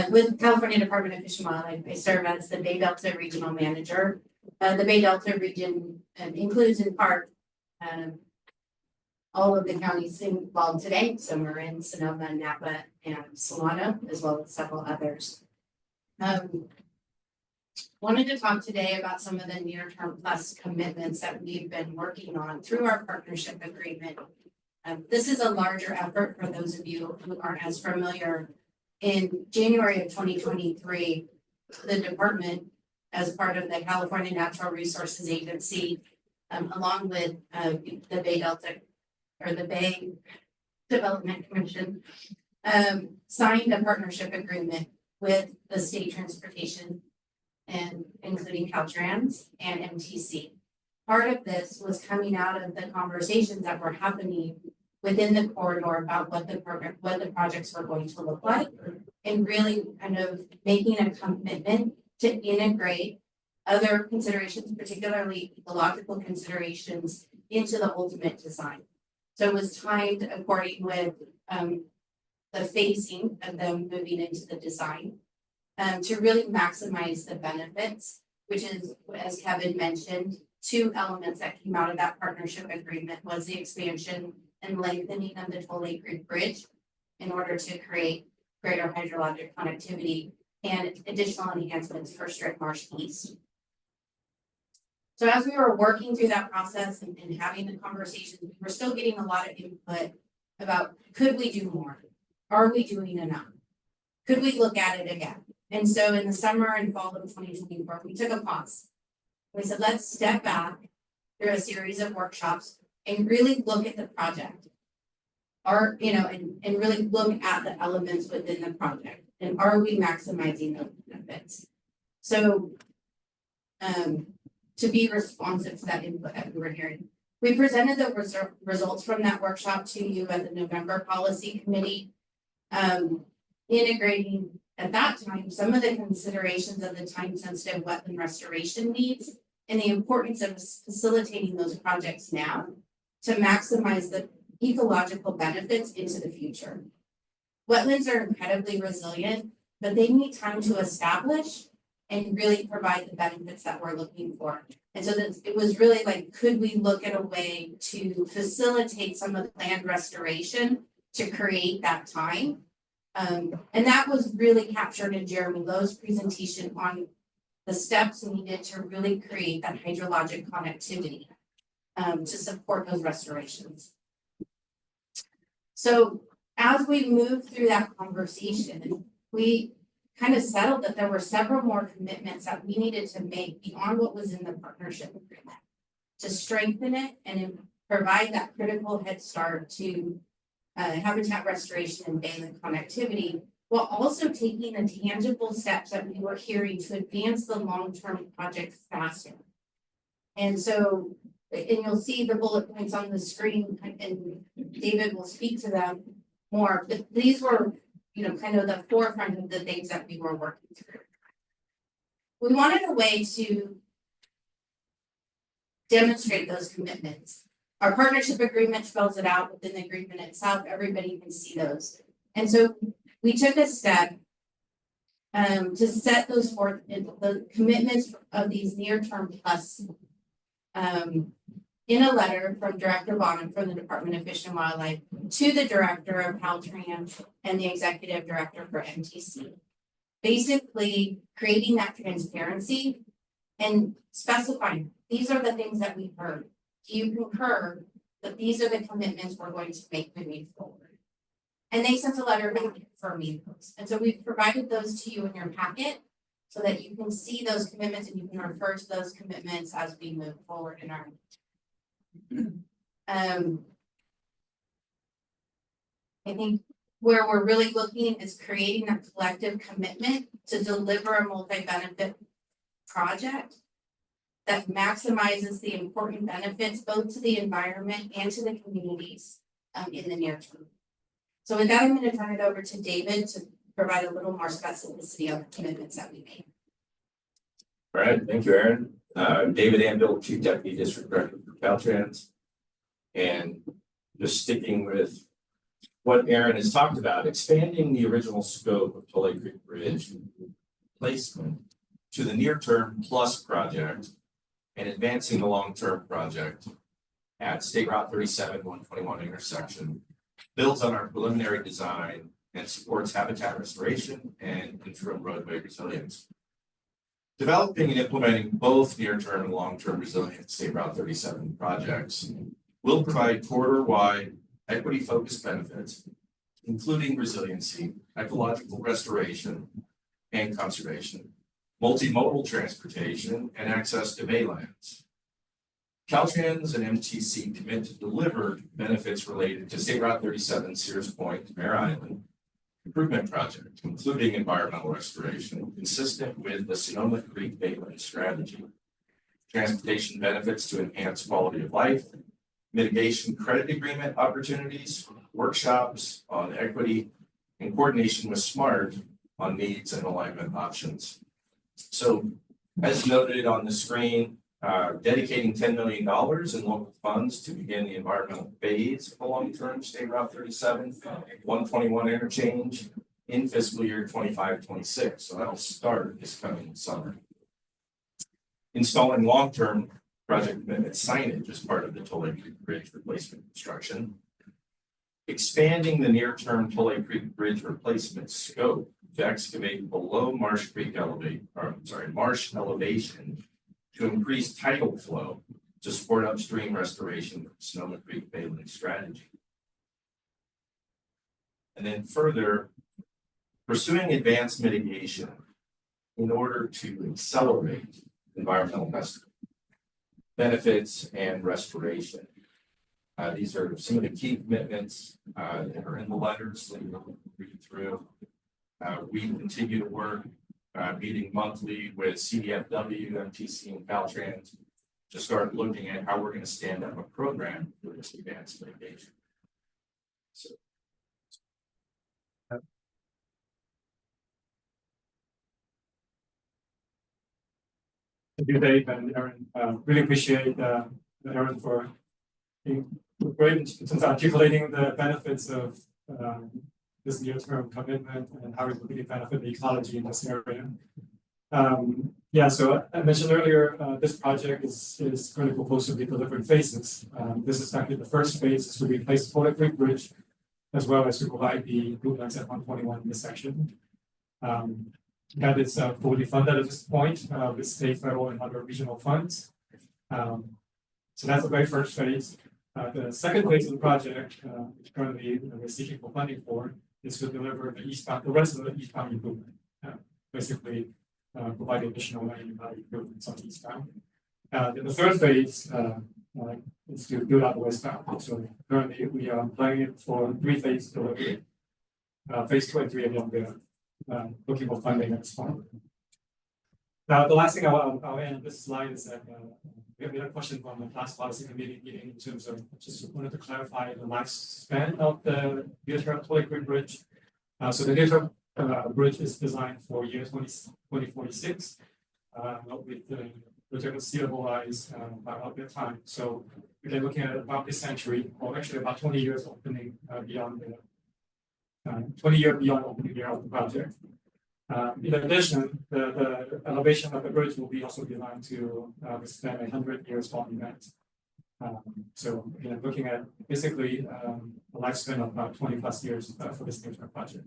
With California Department of Fish and Wildlife, I serve as the Bay Delta Regional Manager. The Bay Delta region includes in part all of the counties involved today. So Marin, Sonoma, Napa, and Solano, as well as several others. Wanted to talk today about some of the near-term plus commitments that we've been working on through our partnership agreement. This is a larger effort for those of you who aren't as familiar. In January of 2023, the department, as part of the California Natural Resources Agency, along with the Bay Delta or the Bay Development Commission, signed a partnership agreement with the state transportation and including Caltrans and MTC. Part of this was coming out of the conversations that were happening within the corridor about what the projects were going to look like, and really kind of making a commitment to integrate other considerations, particularly ecological considerations, into the ultimate design. So it was timed according with the phasing of them moving into the design to really maximize the benefits, which is, as Kevin mentioned, two elements that came out of that partnership agreement was the expansion and lengthening of the Toll Lake Creek Bridge in order to create greater hydrologic connectivity and additional enhancements for Strip Marsh East. So as we were working through that process and having the conversations, we were still getting a lot of input about, could we do more? Are we doing enough? Could we look at it again? And so in the summer and fall of 2024, we took a pause. We said, let's step back through a series of workshops and really look at the project. And really look at the elements within the project. And are we maximizing those benefits? So to be responsive to that input that we were hearing, we presented the results from that workshop to you at the November Policy Committee, integrating at that time some of the considerations of the time-sensitive wetland restoration needs and the importance of facilitating those projects now to maximize the ecological benefits into the future. Wetlands are incredibly resilient, but they need time to establish and really provide the benefits that we're looking for. And so that it was really like, could we look at a way to facilitate some of the land restoration to create that time? And that was really captured in Jeremy Lowe's presentation on the steps needed to really create that hydrologic connectivity to support those restorations. So as we moved through that conversation, we kind of settled that there were several more commitments that we needed to make beyond what was in the partnership agreement to strengthen it and provide that critical head start to habitat restoration and basin connectivity, while also taking the tangible steps that we were hearing to advance the long-term project faster. And so, and you'll see the bullet points on the screen, and David will speak to them more, but these were, kind of the forefront of the things that we were working through. We wanted a way to demonstrate those commitments. Our partnership agreement spells it out within the agreement itself. Everybody can see those. And so we took a step to set those forth, the commitments of these near-term plus in a letter from Director Bonham from the Department of Fish and Wildlife to the Director of Caltrans and the Executive Director for MTC. Basically creating that transparency and specifying, these are the things that we've heard. Do you concur that these are the commitments we're going to make moving forward? And they sent a letter back confirming those. And so we've provided those to you in your packet so that you can see those commitments and you can refer to those commitments as we move forward in our I think where we're really looking is creating that collective commitment to deliver a multi-benefit project that maximizes the important benefits both to the environment and to the communities in the near term. So with that, I'm going to turn it over to David to provide a little more specificity on the commitments that we made. All right, thank you, Aaron. David Anvil, Chief Deputy District Director for Caltrans. And just sticking with what Aaron has talked about, expanding the original scope of Tulare Creek Bridge placement to the near-term plus project and advancing the long-term project at State Route 37 121 intersection builds on our preliminary design and supports habitat restoration and interim roadway resilience. Developing and implementing both near-term and long-term resilient State Route 37 projects will provide corridor-wide equity-focused benefits, including resiliency, ecological restoration, and conservation, multimodal transportation, and access to baylands. Caltrans and MTC commit to deliver benefits related to State Route 37 Sears Point, Mare Island improvement project, including environmental restoration, consistent with the Sonoma Creek Bayland strategy, transportation benefits to enhance quality of life, mitigation credit agreement opportunities, workshops on equity, and coordination with SMART on needs and alignment options. So as noted on the screen, dedicating $10 million in local funds to begin the environmental phase of the long-term State Route 37, 121 interchange in fiscal year 25-26. So that'll start this coming summer. Installing long-term project commitment signage as part of the Tulare Creek Bridge replacement construction. Expanding the near-term Tulare Creek Bridge replacement scope to excavate below marsh elevation to increase tidal flow to support upstream restoration of Sonoma Creek Bayland strategy. And then further, pursuing advanced mitigation in order to accelerate environmental benefits and restoration. These are some of the key commitments that are in the letters that you'll read through. We continue to work, meeting monthly with CDFW, MTC, and Caltrans to start looking at how we're going to stand up a program for this advanced mitigation. So, Thank you, Dave and Aaron. Really appreciate Aaron for being great in terms of articulating the benefits of this near-term commitment and how it will really benefit the ecology in this area. Yeah, so I mentioned earlier, this project is going to propose to be delivered in phases. This is actually the first phase to replace the Porter Creek Bridge, as well as to provide the route lengths at 121 in this section. That is fully funded at this point with state, federal, and other regional funds. So that's the very first phase. The second phase of the project, which currently we're seeking for funding for, is to deliver the rest of the eastbound improvement. Basically, provide additional value improvements on eastbound. Then the third phase is to build out the westbound. So currently we are planning for 3-phase delivery. Phase 2 and 3 again, we're looking for funding at this point. Now, the last thing I'll end this slide is that we had a question from the last policy committee meeting in terms of just wanted to clarify the lifespan of the near-term Porter Creek Bridge. So the near-term bridge is designed for year 2046, with the project stabilized about that time. So we're looking at about this century, or actually about 20 years opening beyond the 20 years beyond opening year of the project. In addition, the elevation of the bridge will be also designed to withstand 100 years following that. So looking at basically a lifespan of about 20 plus years for this near-term project.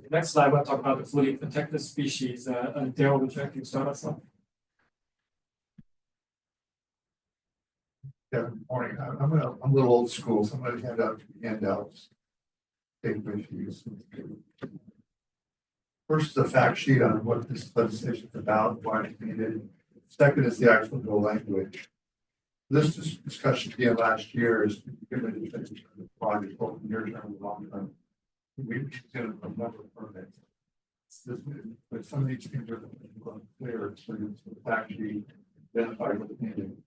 Next slide, we'll talk about the fully protected species. Daryl, would you like to start us off? Yeah, good morning. I'm a little old school, so I'm going to hand out handouts. Take issues. First, the fact sheet on what this legislation is about, why it's needed. Second is the actual bill language. This discussion began last year is given the project both near term and long term. We consider a number of permits. But some of these things are clear, so it's the fact sheet identify what's needed.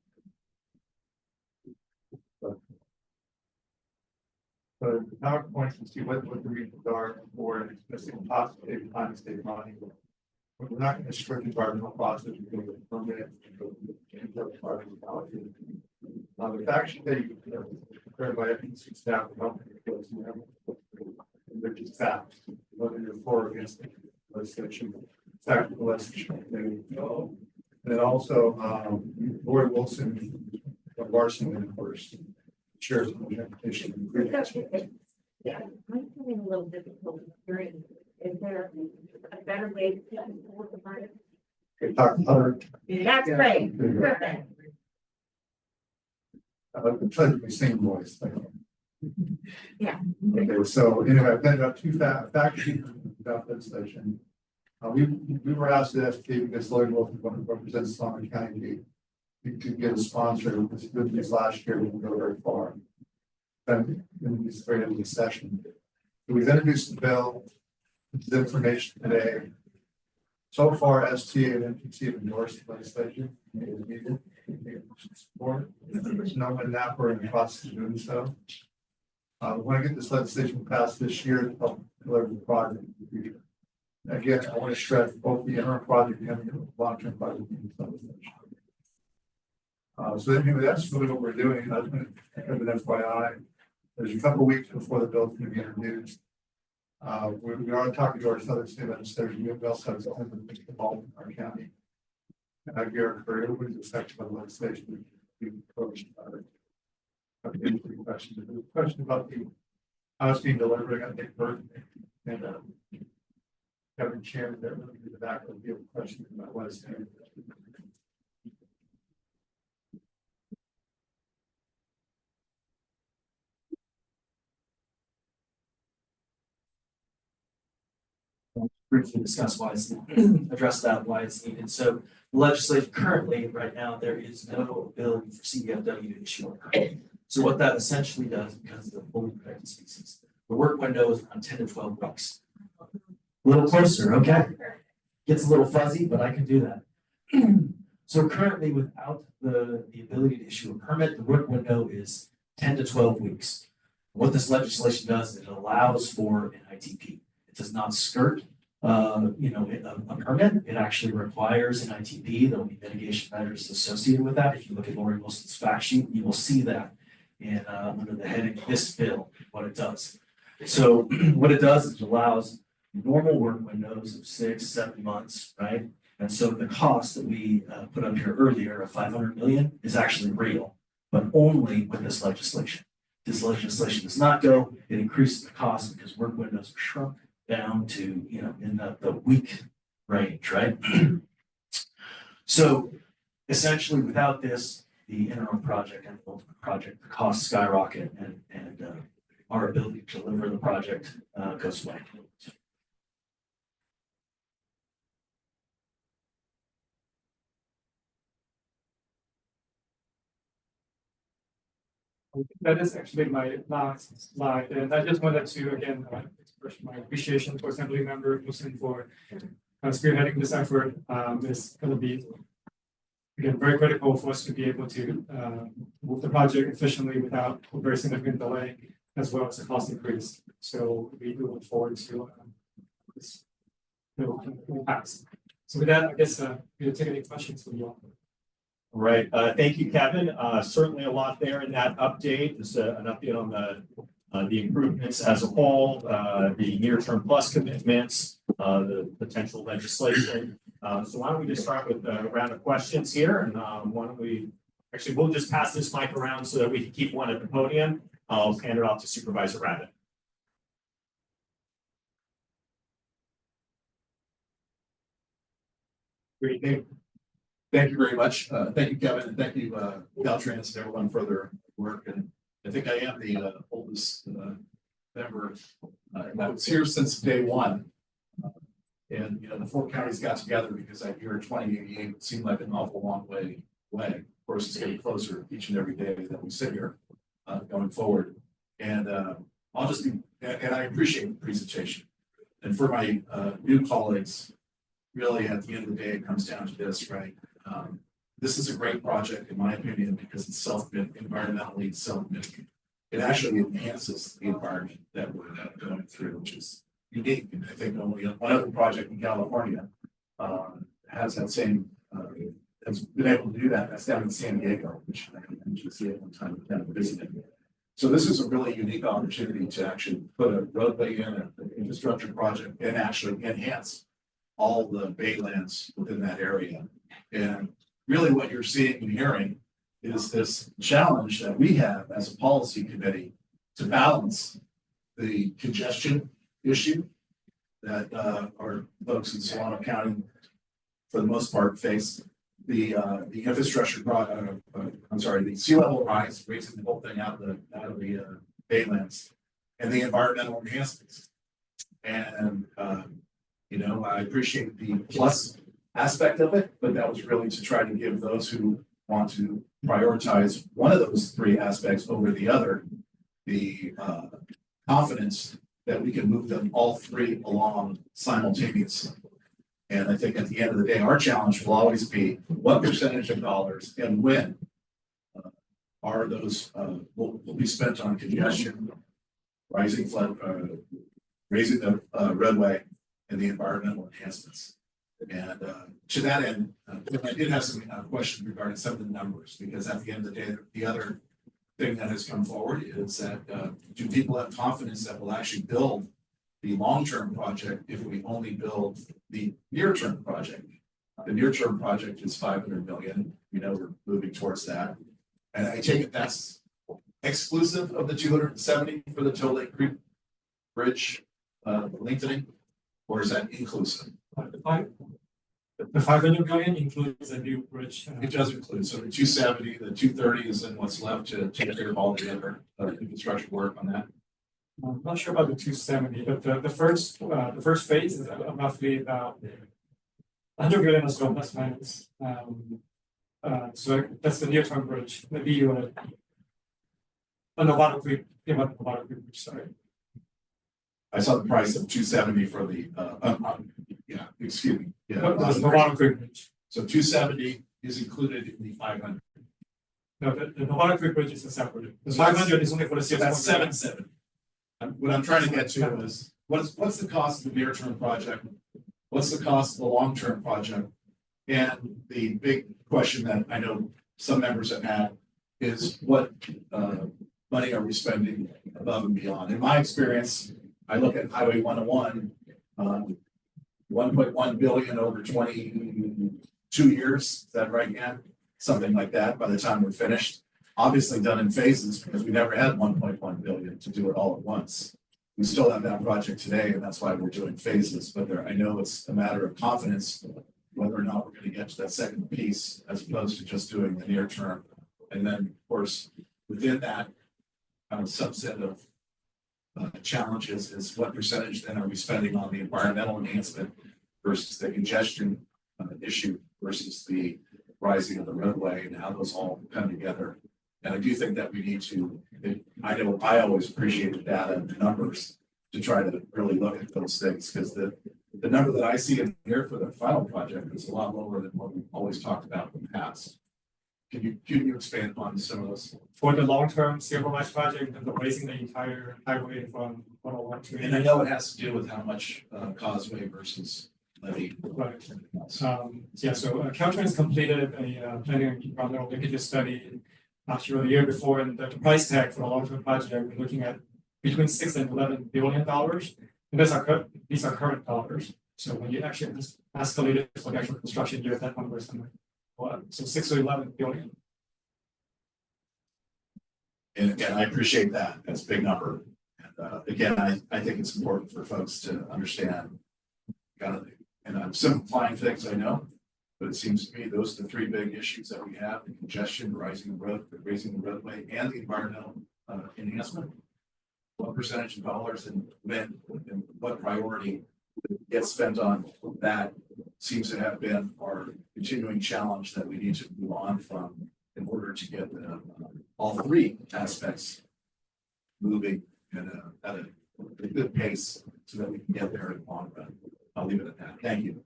So the PowerPoints to see what the reasons are for an existing possibility of time state money. But we're not going to strict environmental process. We're going to permit the fact sheet that you prepared by FEC staff will help they're just facts. Whether you're for or against the legislation, fact the legislation. And then also Lori Wilson of Larson, and of course, shares the interpretation. Yeah, I'm having a little difficulty hearing. Is there a better way to work about it? Okay, talk about it. That's great. Perfect. The pleasure same voice. Yeah. Okay, so anyway, I've got about two fact sheets about legislation. We were asked to FT because Lloyd Wilson represents Solomon County to get a sponsor. This business last year didn't go very far. Then in this very end of the session, so we've introduced the bill. The information today. So far, STA and MPC have endorsed the legislation. Support. There's no one now we're in the process of doing so. We want to get this legislation passed this year to help deliver the project in the future. Again, I want to stress both the interim project and the long-term project in this legislation. So anyway, that's really what we're doing. That's been an FYI. There's a couple of weeks before the bill is going to be introduced. We are talking to our southern state legislators. We also have something to involved in our county. And I guarantee everybody's affected by the legislation. We approached about it. Okay, question. There's a question about the house being delivered. I got to take birth and Kevin Chen there in the back will be a question about what is there. briefly discuss why it's, address that, why it's needed. So the legislation currently, right now, there is no ability for CDFW to issue a permit. So what that essentially does, because of the fully protected species, the work window is around 10 to 12 weeks. A little closer, okay? Gets a little fuzzy, but I can do that. So currently, without the ability to issue a permit, the work window is 10 to 12 weeks. What this legislation does, it allows for an ITP. It does not skirt, a permit. It actually requires an ITP. There'll be mitigation measures associated with that. If you look at Lori Wilson's fact sheet, you will see that in under the heading "This Bill," what it does. So what it does is it allows normal work windows of 6, 7 months, right? And so the cost that we put up here earlier of 500 million is actually real, but only with this legislation. This legislation does not go, it increases the cost because work windows are shrunk down to, in the week range, right? So essentially without this, the interim project and the ultimate project, the costs skyrocket and our ability to deliver the project goes away. That is actually my last slide, and I just wanted to again express my appreciation to Assembly Member Wilson for spearheading this effort. It's going to be again very critical for us to be able to move the project efficiently without a very significant delay, as well as a cost increase. So we do look forward to this bill pass. So with that, I guess we'll take any questions from you all. Right. Thank you, Kevin. Certainly a lot there in that update. Just an update on the improvements as a whole, the near-term plus commitments, the potential legislation. So why don't we just start with a round of questions here, and why don't we actually we'll just pass this mic around so that we can keep one at the podium. I'll hand it off to Supervisor Rabbit. Great. Thank you very much. Thank you, Kevin, and thank you, Caltrans, and everyone for their work. And I think I am the oldest member. And I was here since day one. And the 4 counties got together because that year 2088 seemed like an awful long way away. Of course, it's getting closer each and every day that we sit here going forward. And I'll just be, and I appreciate the presentation. And for my new colleagues, really at the end of the day, it comes down to this, right? This is a great project, in my opinion, because it's environmentally self-mitigating. It actually enhances the environment that we're going through, which is unique. And I think only one other project in California has that same, has been able to do that. That's down in San Diego, which I can see at one time kind of visiting. So this is a really unique opportunity to actually put a roadway in, an infrastructure project, and actually enhance all the baylands within that area. And really what you're seeing and hearing is this challenge that we have as a policy committee to balance the congestion issue that our folks in Solano County, for the most part, face, the infrastructure, the sea level rise, raising the whole thing out of the baylands, and the environmental enhancements. And I appreciate the plus aspect of it, but that was really to try to give those who want to prioritize one of those 3 aspects over the other, the confidence that we can move them all 3 along simultaneously. And I think at the end of the day, our challenge will always be what percentage of dollars and when are those will be spent on congestion, rising flood, raising the roadway, and the environmental enhancements. And to that end, I did have some questions regarding some of the numbers, because at the end of the day, the other thing that has come forward is that do people have confidence that we'll actually build the long-term project if we only build the near-term project? The near-term project is 500 million. We're moving towards that. And I take it that's exclusive of the 270 for the Toe Lake Creek Bridge lengthening, or is that inclusive? The 500 million includes a new bridge. It does include, so the 270, the 230 is then what's left to take care of all the other infrastructure work on that. I'm not sure about the 270, but the first phase is roughly about 100 billion or so plus minus. So that's the near-term bridge. Maybe you want to, on the Water Creek, Water Creek bridge, sorry. I saw the price of 270 for the, yeah, excuse me. Yeah, The Water Creek bridge. So 270 is included in the 500. No, the Water Creek bridge is a separate. The 500 is only for the So Sears. that's 770. What I'm trying to get to is, what's the cost of the near-term project? What's the cost of the long-term project? And the big question that I know some members have had is what money are we spending above and beyond? In my experience, I look at Highway 101, 1.1 billion over 22 years. Is that right, Ann? Something like that by the time we're finished. Obviously done in phases because we never had 1.1 billion to do it all at once. We still have that project today, and that's why we're doing phases. But I know it's a matter of confidence whether or not we're going to get to that second piece as opposed to just doing the near term. And then, of course, within that subset of challenges is what percentage then are we spending on the environmental enhancement versus the congestion issue versus the rising of the roadway and how those all come together. And I do think that we need to, I know I always appreciate the data and the numbers to try to really look at those things because the number that I see in here for the final project is a lot lower than what we've always talked about in the past. Can you expand upon some of those? For the long-term silver match project and the raising the entire highway from 101 to. And I know it has to do with how much causeway versus levee. Right. Yeah, so Caltrans completed a planning and environmental linkages study last year or the year before, and the price tag for the long-term project, we're looking at between $6 and $11 billion. And these are current dollars. So when you actually escalate it for the actual construction year, that number is somewhere. So 6 to 11 billion. And again, I appreciate that. That's a big number. And again, I think it's important for folks to understand. And I'm simplifying things, I know, but it seems to me those are the three big issues that we have: the congestion, raising the roadway, and the environmental enhancement. What percentage of dollars and when and what priority gets spent on that seems to have been our continuing challenge that we need to move on from in order to get all three aspects moving at a good pace so that we can get there in the long run. I'll leave it at that. Thank you.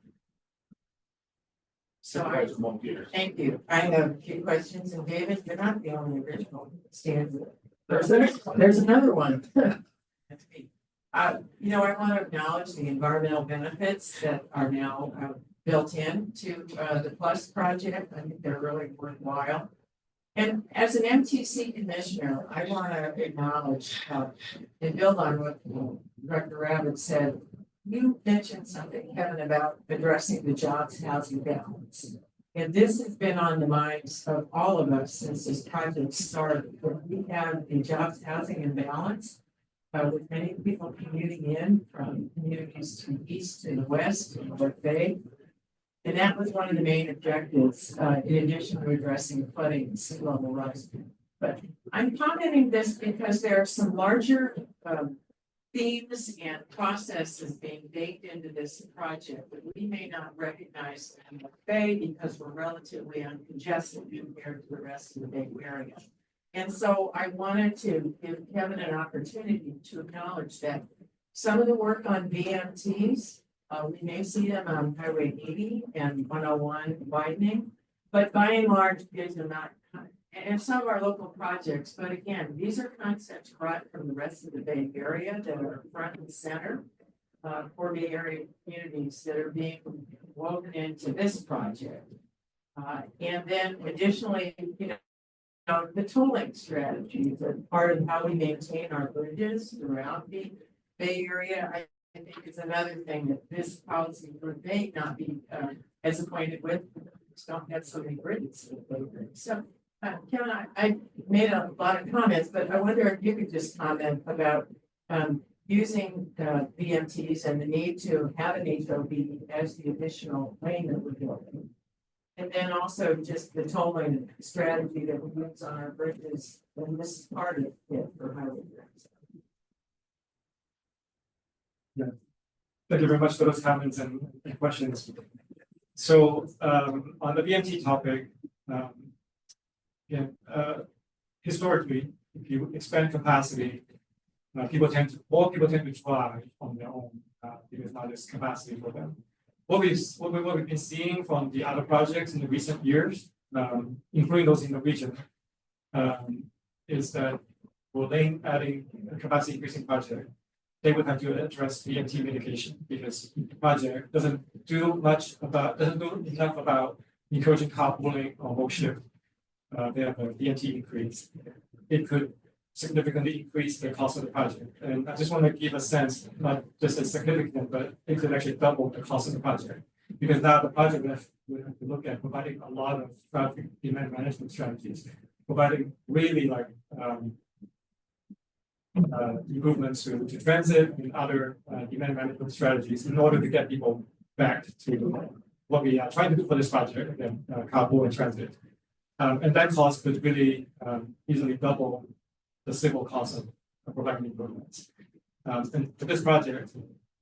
Thank you. I have a few questions, and David, you're not the only original stanza. There's another one. That's me. I want to acknowledge the environmental benefits that are now built into the Plus project. I think they're really worthwhile. And as an MTC commissioner, I want to acknowledge and build on what Director Rabbit said. You mentioned something, Kevin, about addressing the jobs housing balance. And this has been on the minds of all of us since this project started. We have the jobs housing imbalance with many people commuting in from communities to the east to the west to North Bay. And that was one of the main objectives, in addition to addressing flooding and sea level rise. But I'm commenting this because there are some larger themes and processes being baked into this project that we may not recognize in the Bay because we're relatively uncongested compared to the rest of the Bay Area. And so I wanted to give Kevin an opportunity to acknowledge that some of the work on VMTs, we may see them on Highway 80 and 101 widening, but by and large, these are not, and some of our local projects, but again, these are concepts brought from the rest of the Bay Area that are front and center for Bay Area communities that are being woven into this project. And then additionally, the tolling strategies are part of how we maintain our bridges throughout the Bay Area. I think it's another thing that this policy may not be as acquainted with. Just don't have so many bridges. So, Kevin, I made a lot of comments, but I wonder if you could just comment about using VMTs and the need to have an HOV as the additional lane that we're building. And then also just the tolling strategy that we use on our bridges, and this is part of it for highway bridges. Thank you very much for those comments and questions. So on the BMT topic, historically, if you expand capacity, more people tend to try on their own because now there's capacity for them. What we've been seeing from the other projects in the recent years, including those in the region, is that for adding a capacity increasing project, they would have to address BMT mitigation because the project doesn't do enough about encouraging carpooling or mode shift. They have a BMT increase. It could significantly increase the cost of the project. And I just want to give a sense, not just as significant, but it could actually double the cost of the project. Because now the project would have to look at providing a lot of traffic demand management strategies, providing really like improvements to transit and other demand management strategies in order to get people back to what we are trying to do for this project, again, carpool and transit. And that cost could really easily double the civil cost of providing improvements. And for this project,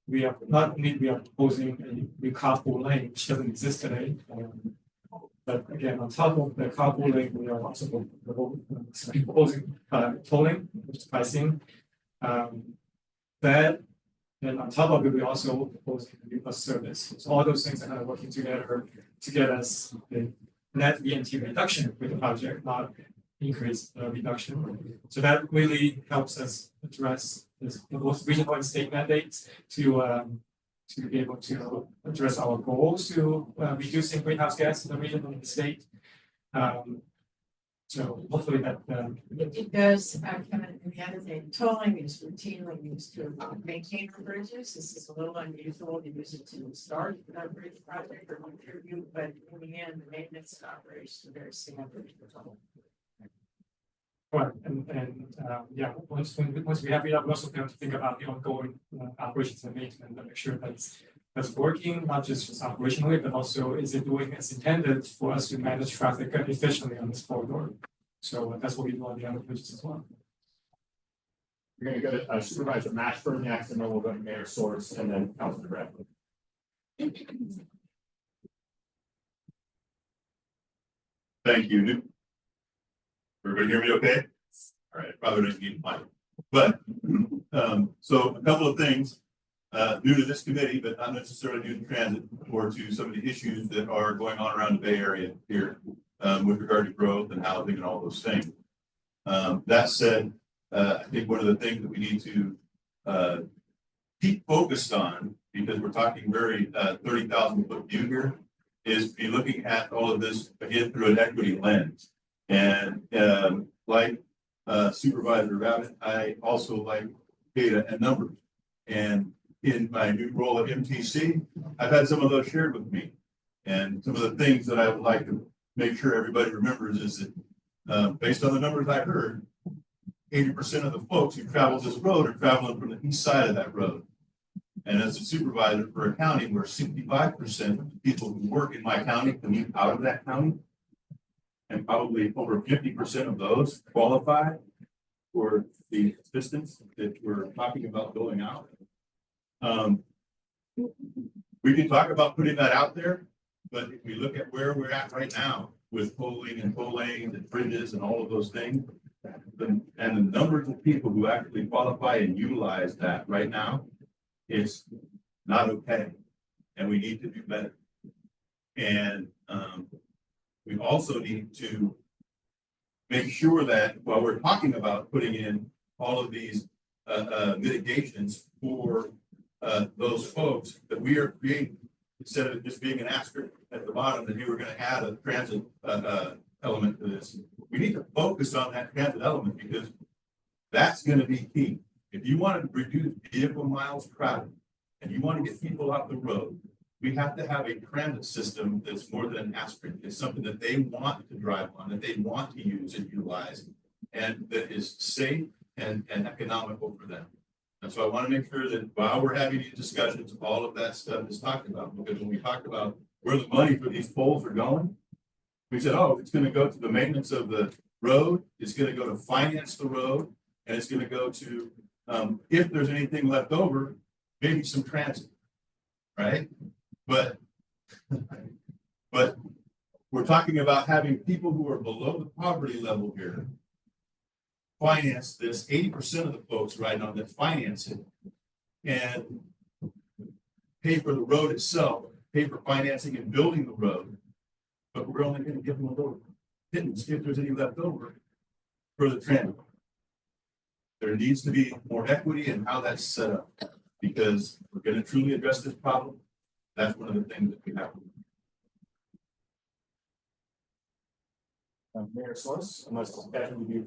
we are proposing a new carpool lane, which doesn't exist today. But again, on top of the carpool lane, we are also proposing tolling, which is pricing. That, and on top of it, we also propose a new bus service. So all those things are kind of working together to get us a net BMT reduction with the project, not increase reduction. So that really helps us address both regional and state mandates to be able to address our goals to reducing greenhouse gas in the region and the state. So hopefully that. It does, Kevin, and the other thing, tolling is routinely used to maintain the bridges. This is a little unusual to use it to start a bridge project or contribute, but in the end, the maintenance and operations are very standard for tolling. Right, and yeah, once we have it up, we also have to think about the ongoing operations and maintenance and make sure that's working, not just operationally, but also is it doing as intended for us to manage traffic efficiently on this corridor. So that's what we do on the other bridges as well. We're going to go to Supervisor Mashburn next, and then we'll go to Mayor Source and then Councilor Bradley. Thank you. Everybody hear me okay? All right, probably doesn't need mic. But so a couple of things new to this committee, but not necessarily new to transit, or to some of the issues that are going on around the Bay Area here with regard to growth and housing and all those things. That said, I think one of the things that we need to keep focused on, because we're talking very 30,000 foot view here, is be looking at all of this again through an equity lens. And like Supervisor Rabbit, I also like data and numbers. And in my new role at MTC, I've had some of those shared with me. And some of the things that I would like to make sure everybody remembers is that based on the numbers I heard, 80% of the folks who travel this road are traveling from the east side of that road. And as a supervisor for a county where 65% of the people who work in my county commute out of that county, and probably over 50% of those qualify for the assistance that we're talking about going out. We can talk about putting that out there, but if we look at where we're at right now with tolling and toll lanes and bridges and all of those things, and the numbers of people who actually qualify and utilize that right now, it's not okay. And we need to do better. And we also need to make sure that while we're talking about putting in all of these mitigations for those folks, that we are creating, instead of just being an asterisk at the bottom, that we were going to add a transit element to this. We need to focus on that transit element because that's going to be key. If you want to reduce vehicle miles traveled and you want to get people off the road, we have to have a transit system that's more than an asterisk. It's something that they want to drive on, that they want to use and utilize, and that is safe and economical for them. And so I want to make sure that while we're having these discussions, all of that stuff is talked about. Because when we talked about where the money for these poles are going, we said, oh, it's going to go to the maintenance of the road, it's going to go to finance the road, and it's going to go to, if there's anything left over, maybe some transit, right? But we're talking about having people who are below the poverty level here finance this. 80% of the folks right now that finance it and pay for the road itself, pay for financing and building the road. But we're only going to give them a little pittance if there's any left over for the transit. There needs to be more equity in how that's set up, because we're going to truly address this problem. That's one of the things that we have. Mayor Source, unless that would be.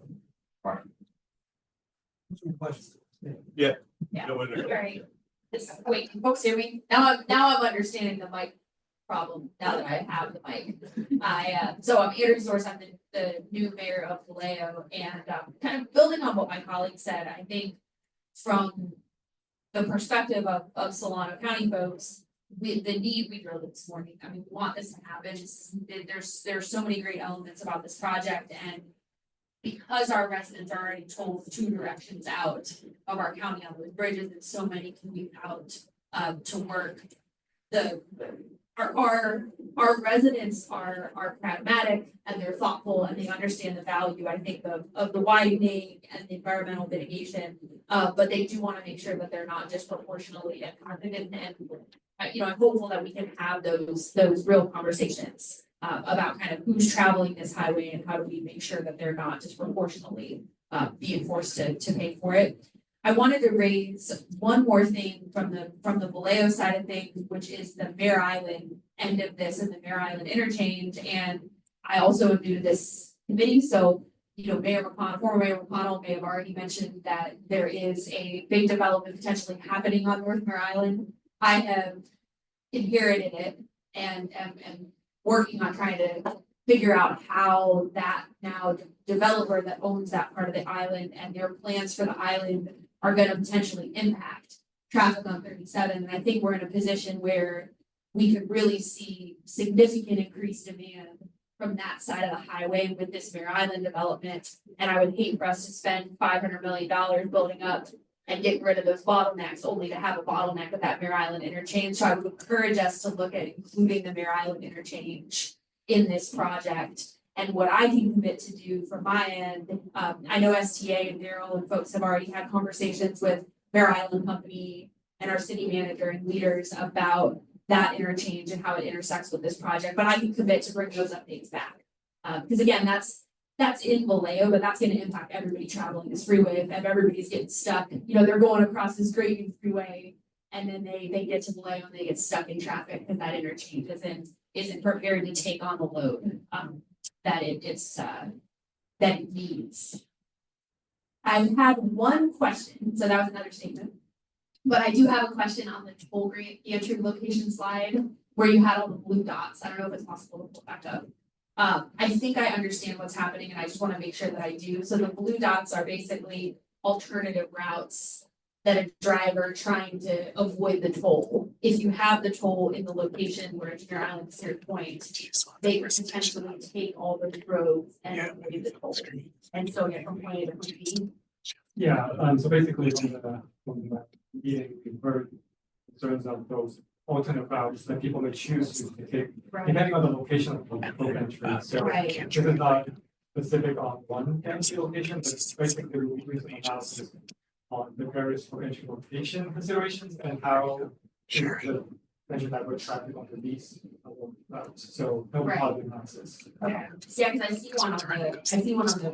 Yeah. Yeah. No wonder. Right. Wait, can folks hear me? Now I'm understanding the mic problem now that I have the mic. So I'm Andrew Source, I'm the new mayor of Vallejo, and kind of building on what my colleague said, I think from the perspective of Solano County folks, the need we drilled this morning. I mean, we want this to happen. There's so many great elements about this project, and because our residents are already told 2 directions out of our county on those bridges, and so many commute out to work. Our residents are pragmatic and they're thoughtful and they understand the value, I think, of the widening and the environmental mitigation. But they do want to make sure that they're not disproportionately impacted, and I'm hopeful that we can have those real conversations about kind of who's traveling this highway and how do we make sure that they're not disproportionately being forced to pay for it. I wanted to raise one more thing from the Vallejo side of things, which is the Mare Island end of this and the Mare Island interchange. And I also am new to this committee, so former Mayor McConnell may have already mentioned that there is a big development potentially happening on North Mare Island. I have inherited it and am working on trying to figure out how that now developer that owns that part of the island and their plans for the island are going to potentially impact traffic on 37. And I think we're in a position where we could really see significant increased demand from that side of the highway with this Mare Island development. And I would hate for us to spend $500 million building up and getting rid of those bottlenecks, only to have a bottleneck at that Mare Island interchange. So I would encourage us to look at including the Mare Island interchange in this project. And what I can commit to do from my end, I know STA and Daryl and folks have already had conversations with Mare Island Company and our city manager and leaders about that interchange and how it intersects with this project. But I can commit to bring those updates back. Because again, that's in Vallejo, but that's going to impact everybody traveling this freeway. If everybody's getting stuck, they're going across this great new freeway and then they get to Vallejo and they get stuck in traffic because that interchange isn't prepared to take on the load that it needs. I've had one question, so that was another statement. But I do have a question on the toll grant entry location slide where you had all the blue dots. I don't know if it's possible to pull back up. I think I understand what's happening and I just want to make sure that I do. So the blue dots are basically alternative routes that a driver trying to avoid the toll. If you have the toll in the location where it's Mare Island Sears Point, they could potentially take all those roads and avoid the toll. And so get from point A to point B. Yeah, so basically from the meeting, we've heard concerns of those alternate routes that people may choose to take, depending on the location of the entry. So this is not specific on one entry location, but it's basically we do some analysis on the various entry location considerations and how the mention that we're traffic on the these routes. So that would probably be analysis. Okay. Yeah, because I see one on the Richmond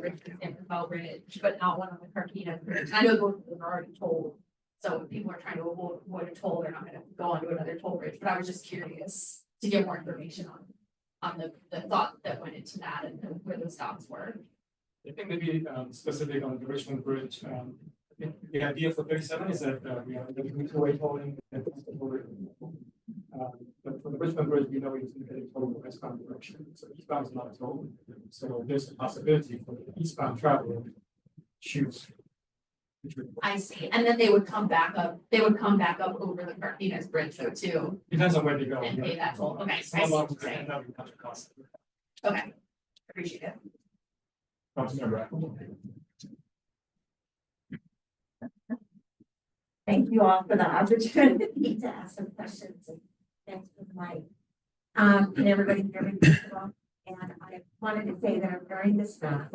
Bridge, but not one on the Carquinez Bridge. I know both of them are already tolled. So if people are trying to avoid a toll, they're not going to go onto another toll bridge. But I was just curious to get more information on the thought that went into that and where those dots were. I think maybe specific on the Richmond Bridge. I think the idea for 37 is that we have the two-way tolling and but for the Richmond Bridge, we know it's going to get tolled in the westbound direction. So eastbound is not tolled. So there's a possibility for the eastbound traveler to choose. I see. And then they would come back up. They would come back up over the Carquinez Bridge though too. Depends on where they go. And pay that toll. Okay. I see what you're saying. Okay. Appreciate it. Councilmember. Thank you all for the opportunity to ask some questions and thanks for the mic. Can everybody hear me? And I wanted to say that I'm wearing this mask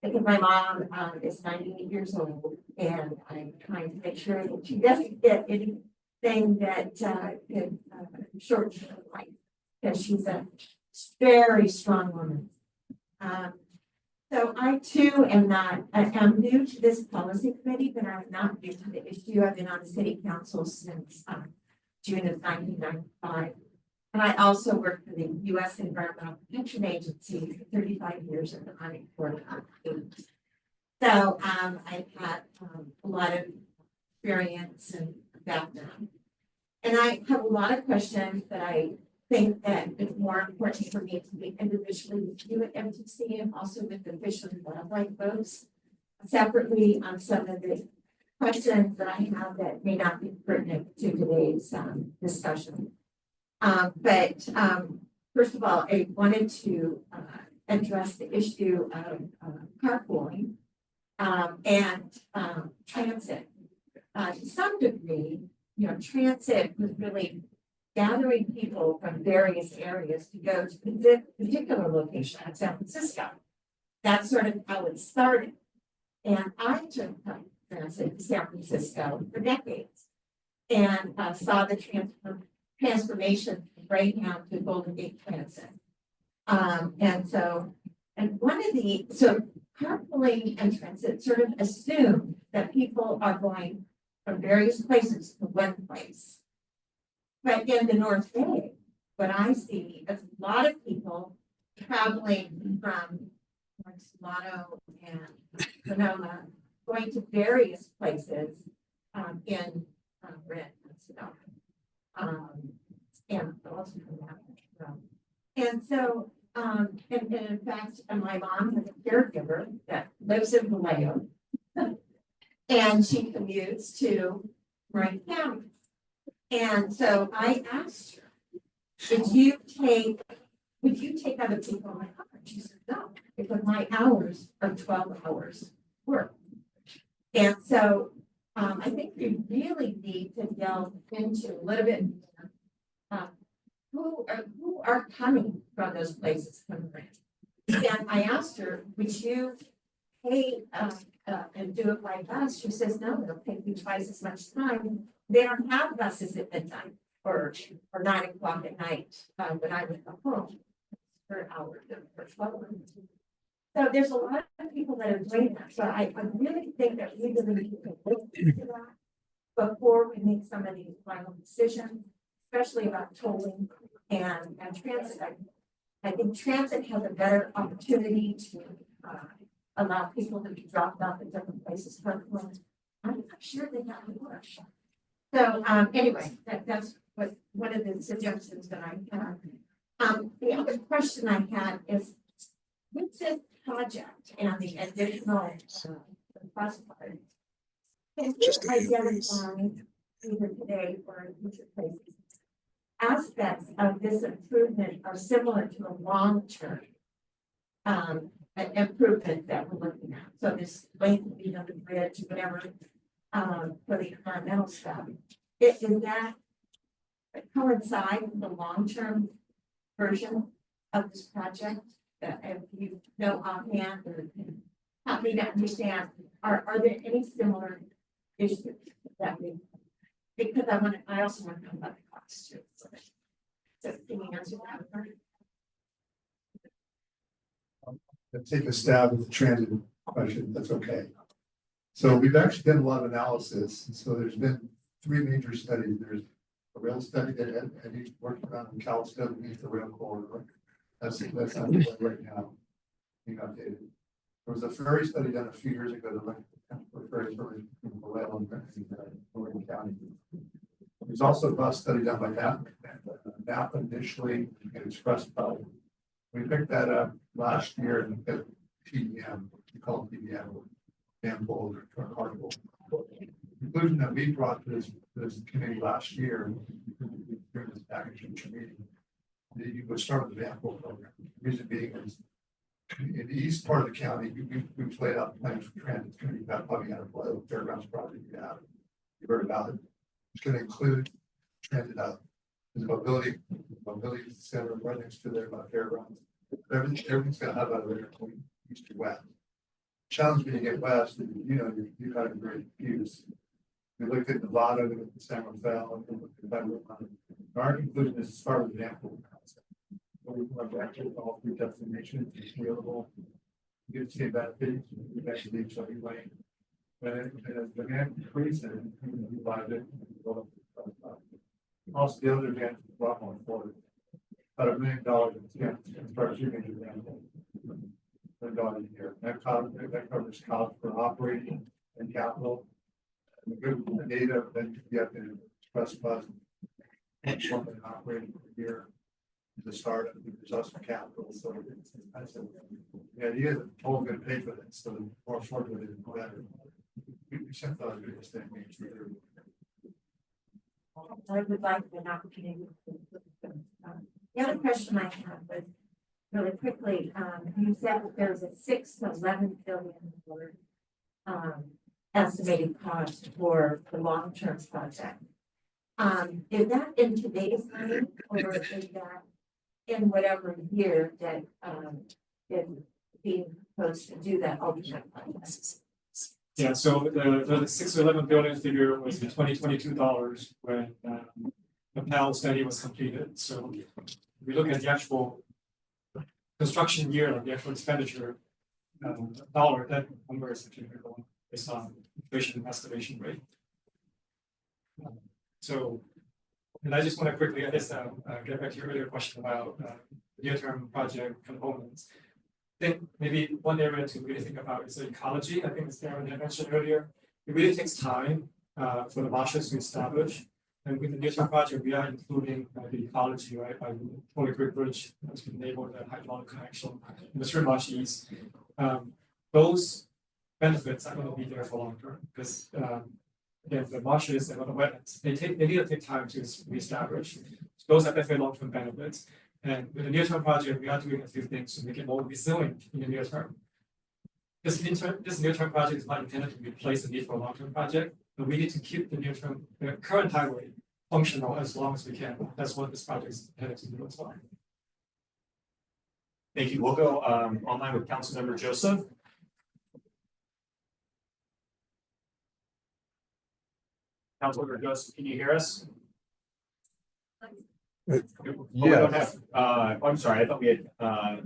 because my mom is 98 years old and I'm trying to make sure that she doesn't get anything that could shorten her life because she's a very strong woman. So I too am I'm new to this policy committee, but I'm not new to the issue. I've been on the city council since June of 1995. And I also worked for the U.S. Environmental Protection Agency for 35 years at the Army Corps of Engineers. So I've had a lot of experience and background. And I have a lot of questions that I think that it's more important for me to be individually with you at MTC and also with the Fish and Wildlife folks separately on some of the questions that I have that may not be pertinent to today's discussion. But first of all, I wanted to address the issue of carpooling and transit. To some degree, transit was really gathering people from various areas to go to the particular location in San Francisco. That's sort of how it started. And I took transit to San Francisco for decades and saw the transformation from Greyhound to Golden Gate Transit. So carpooling and transit sort of assume that people are going from various places to one place. But in the North Bay, what I see is a lot of people traveling from Solano and Sonoma, going to various places in Marin and Sonoma. And also from that. And so, and in fact, my mom has a caregiver that lives in Vallejo, and she commutes to Marin County. And so I asked her, would you take other people in my car? And she said, no, because my hours are 12 hours work. And so I think we really need to delve into a little bit who are coming from those places coming in. And I asked her, would you pay and do it by bus? She says, no, it'll take you twice as much time. They don't have buses at midnight or 9 o'clock at night when I would come home for hours for 12 hours. So there's a lot of people that are doing that. So I really think that we really need to look into that before we make some of these final decisions, especially about tolling and transit. I think transit has a better opportunity to allow people to be dropped off at different places. I'm not sure they have to work. So anyway, that's what one of the suggestions that I have. The other question I had is, with this project and the additional classified, can you identify either today or in future places aspects of this improvement are similar to the long-term improvement that we're looking at? So this lengthening of the bridge, whatever, for the environmental stuff, is that coincide with the long-term version of this project? If you know offhand or help me to understand, are there any similar issues that we? Because I also want to know about the cost too. So can you answer that? I'll take a stab at the transit question. That's okay. So we've actually done a lot of analysis. And so there's been 3 major studies. There's a rail study that Eddie worked on in California beneath the rail corridor. That's underway right now, being updated. There was a ferry study done a few years ago to look at the ferry service between Vallejo and Oregon County. There's also a bus study done by NAPA initially and Express Belt. We picked that up last year and at TDM, we call it TDM, Danfold or Carnival. The conclusion that we brought to this committee last year during this package meeting, that you would start with the Danfold program. The reason being is in the east part of the county, we've laid out plans for transit. It's going to be about probably out of Fairgrounds project we have. you heard about it. It's gonna include transit the mobility center right next to there, about fairgrounds. Everything's gonna have that there between east to west. Challenge when you get west, you know, you've got a great views. We looked at Nevada, we looked at San Rafael, and we looked at that. Our conclusion is as far as the example concept. But we want to actually all three destinations, it's available. You get to see benefits, you get to leave Sunny Lane. But as the demand increases, you buy it. Also, the other advantage is a lot more affordable. About $1 million in start shooting $1 a year. That covers costs for operating and capital. And the good data, then you have to express plus something operating per year. The start of there's also capital, so it's expensive. Yeah, you guys are all going to pay for this, so the more affordable it is, the better. We should thought of this thing. I would like an opportunity. The other question I have was really quickly, you said that there was a $6 to $11 billion estimated cost for the long-term project. Is that in today's money, or is that in whatever year that is being proposed to do that ultimate project? Yeah, so the 6 to 11 billion figure was the 2022 dollars when the PAL study was completed. So if we look at the actual construction year, like the actual expenditure dollar, that number is actually going based on inflation estimation rate. So, and I just want to quickly, I guess, get back to your earlier question about the near-term project components. I think maybe one area to really think about is the ecology. I think as Darren had mentioned earlier, it really takes time for the marshes to establish. And with the near-term project, we are including the ecology, right? By the Holy Creek Bridge to enable the hydraulic connection in the stream marshes. Those benefits are going to be there for long term because again, the marshes and other wetlands, they need to take time to reestablish. So those are definitely long-term benefits. And with the near-term project, we are doing a few things to make it more resilient in the near term. This near-term project is not intended to replace the need for a long-term project, but we need to keep the current highway functional as long as we can. That's what this project is intended to do as well. Thank you. We'll go online with Councilmember Joseph. Councilmember Joseph, can you hear us? We don't have, I'm sorry, I thought we had, I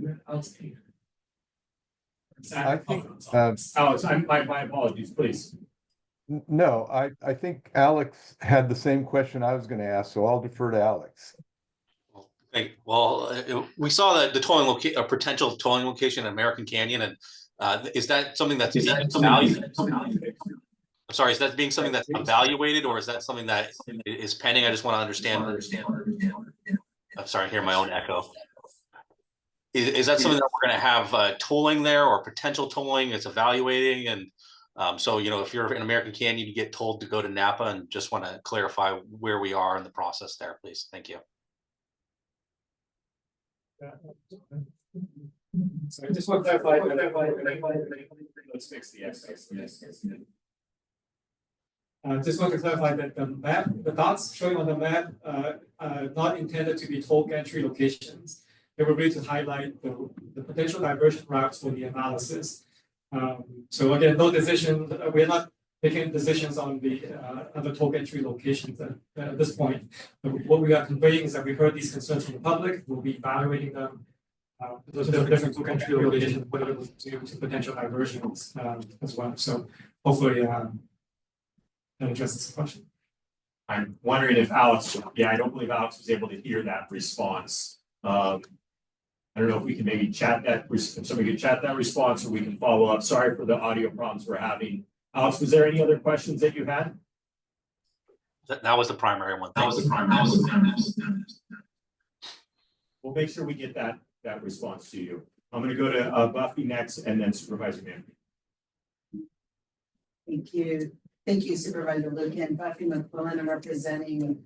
think, my apologies, please. No, I think Alex had the same question I was going to ask, so I'll defer to Alex. Well, we saw that the towing a potential towing location in American Canyon, and is that something that's being evaluated? I'm sorry, is that being something that's evaluated, or is that something that is pending? I just want to understand. I'm sorry, I hear my own echo. Is that something that we're going to have tolling there, or potential tolling? It's evaluating, and so if you're in American Canyon, you get told to go to Napa, and just want to clarify where we are in the process there, please. Thank you. So I just want to clarify. Let's fix the X. Just want to clarify that the map, the dots showing on the map, are not intended to be toll gantry locations. They were really to highlight the potential diversion routes for the analysis. So again, no decision. We're not making decisions on the other toll gantry locations at this point. But what we are conveying is that we heard these concerns from the public. We'll be evaluating them. Those are different toll gantry locations, what it will do to potential diversions as well. So hopefully. That addresses the question. I'm wondering if Alex, I don't believe Alex was able to hear that response. I don't know if we can maybe chat that, if somebody could chat that response, or we can follow up. Sorry for the audio problems we're having. Alex, was there any other questions that you had? That was the primary one. We'll make sure we get that response to you. I'm going to go to Buffy next, and then Supervisor Mann. Thank you. Thank you, Supervisor Lucan. Buffy McQuillan. I'm representing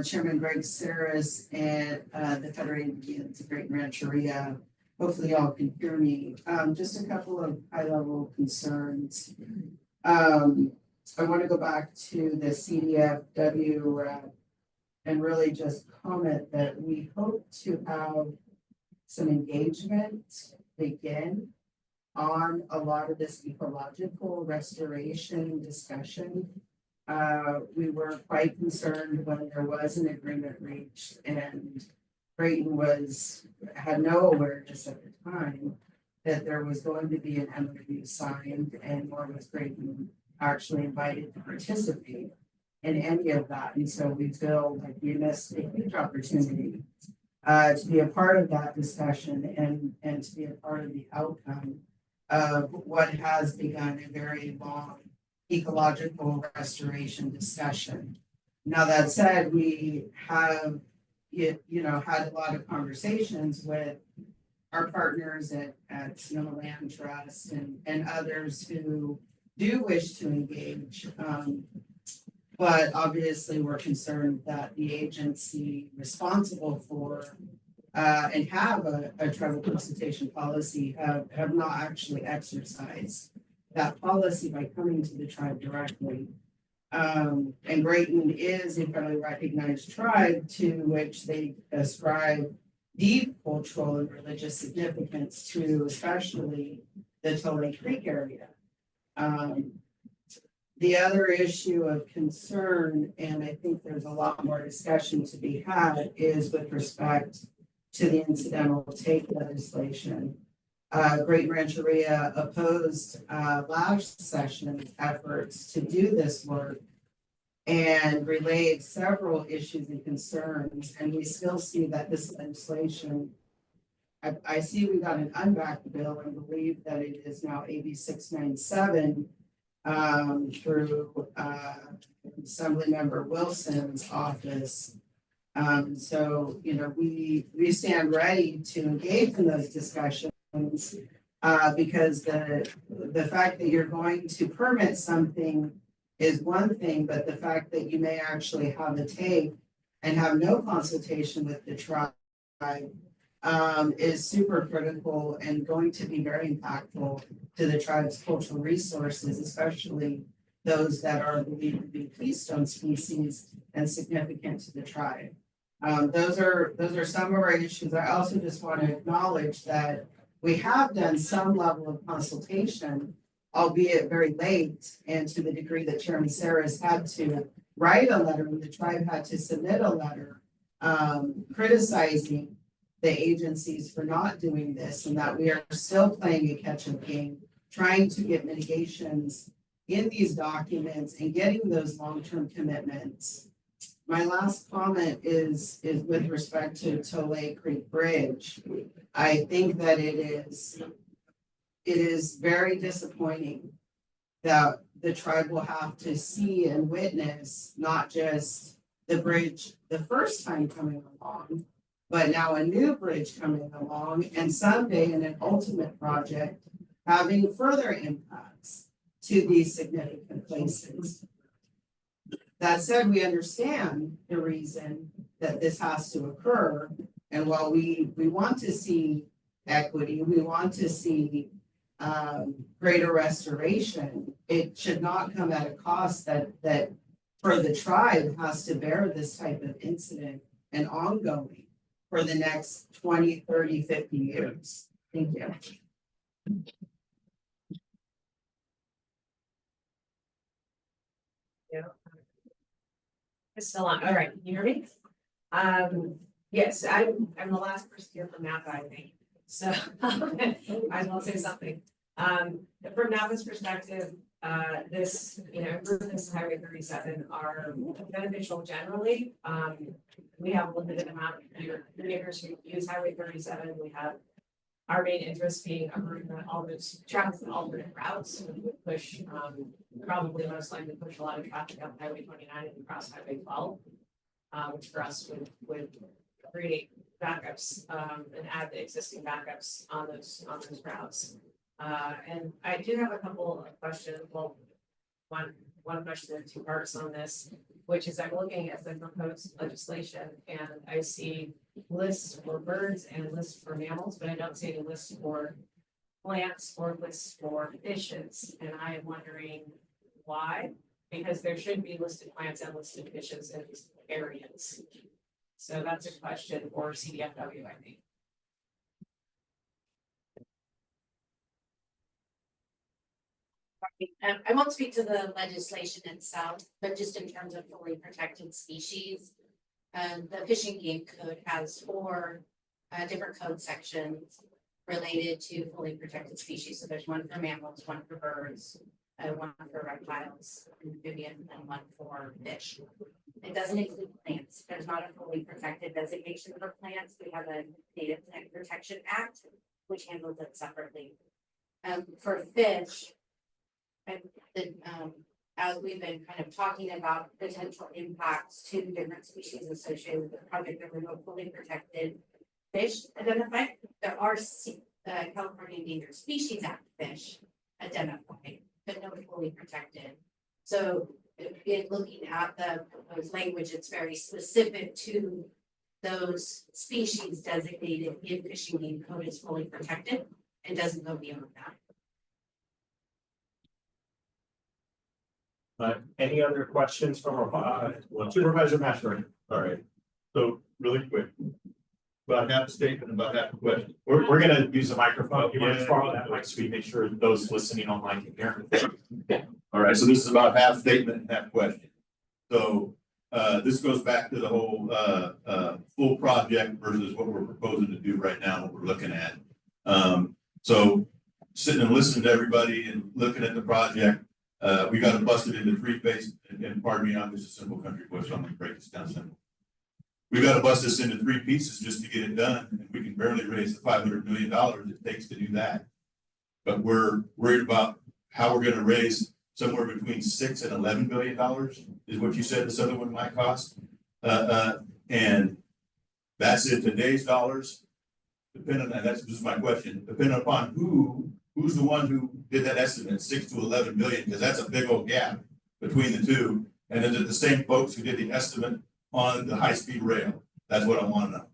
Chairman Greg Sears at the Federated Units of Great Rancheria. Hopefully y'all can hear me. Just a couple of high-level concerns. I want to go back to the CDFW and really just comment that we hope to have some engagement begin on a lot of this ecological restoration discussion. We were quite concerned when there was an agreement reached and Creighton had no awareness at the time that there was going to be an MOU signed, and nor was Creighton actually invited to participate in any of that. And so we feel like we missed a huge opportunity to be a part of that discussion and to be a part of the outcome of what has begun a very long ecological restoration discussion. Now, that said, we have had a lot of conversations with our partners at Sonoma Land Trust and others who do wish to engage. But obviously, we're concerned that the agency responsible for and have a tribal consultation policy have not actually exercised that policy by coming to the tribe directly. And Creighton is a federally recognized tribe to which they ascribe deep cultural and religious significance to, especially the Tulare Creek area. The other issue of concern, and I think there's a lot more discussion to be had, is with respect to the incidental take legislation. Great Rancheria opposed last session's efforts to do this work and relayed several issues and concerns, and we still see that this legislation, I see we got an unbacked bill and believe that it is now AB 697 through Assemblymember Wilson's office. So, we stand ready to engage in those discussions because the fact that you're going to permit something is one thing, but the fact that you may actually have a take and have no consultation with the tribe is super critical and going to be very impactful to the tribe's cultural resources, especially those that are believed to be keystone species and significant to the tribe. Those are some of our issues. I also just want to acknowledge that we have done some level of consultation, albeit very late, and to the degree that Chairman Sears had to write a letter, and the tribe had to submit a letter criticizing the agencies for not doing this, and that we are still playing a catch-up game, trying to get mitigations in these documents and getting those long-term commitments. My last comment is with respect to Tulare Creek Bridge. I think that it is very disappointing that the tribe will have to see and witness not just the bridge the first time coming along, but now a new bridge coming along, and someday in an ultimate project having further impacts to these significant places. That said, we understand the reason that this has to occur. And while we want to see equity, we want to see greater restoration, it should not come at a cost that for the tribe has to bear this type of incident and ongoing for the next 20, 30, 50 years. Thank you. Yeah. It's still on. All right, can you hear me? Yes, I'm the last person here from NAPA, I think. So I will say something. From NAPA's perspective, this, improvements to Highway 37 are beneficial generally. We have a limited amount of neighbors who use Highway 37. We have our main interest being all those traffic and alternate routes, so we would push, probably most likely push a lot of traffic up Highway 29 and across Highway 12, which for us would create backups and add the existing backups on those routes. And I do have a couple of questions. Well, one question and two parts on this, which is I'm looking at the proposed legislation and I see lists for birds and lists for mammals, but I don't see any lists for plants or lists for fishes. And I am wondering why. Because there should be listed plants and listed fishes in these areas. So that's a question for CDFW, I think. I won't speak to the legislation itself, but just in terms of fully protected species. The Fish and Game Code has 4 different code sections related to fully protected species. So there's one for mammals, one for birds, one for reptiles, amphibians, and one for fish. It doesn't include plants. There's not a fully protected designation for plants. We have a Native Plant Protection Act, which handles it separately. For fish, as we've been kind of talking about potential impacts to different species associated with the project, there were no fully protected fish identified. There are California Endangered Species Act fish identified, but no fully protected. So in looking at the proposed language, it's very specific to those species designated in Fish and Game Code as fully protected and doesn't go beyond that. Any other questions from our Supervisor Mashburn? All right, so really quick. About half a statement, about half a question. We're gonna use a microphone. You want to borrow that mic so we make sure those listening online can hear. All right, so this is about half statement and half question. So this goes back to the whole full project versus what we're proposing to do right now, what we're looking at. So sitting and listening to everybody and looking at the project, we got to bust it into 3 phases. And pardon me, I'm just a simple country boy, so I'm gonna break this down simple. We got to bust this into 3 pieces just to get it done, and we can barely raise the $500 million it takes to do that. But we're worried about how we're going to raise somewhere between $6 and $11 billion is what you said this other one might cost. And that's in today's dollars. Depending on that's just my question. Depending upon who's the one who did that estimate, 6 to 11 billion, because that's a big old gap between the two. And is it the same folks who did the estimate on the high-speed rail? That's what I want to know.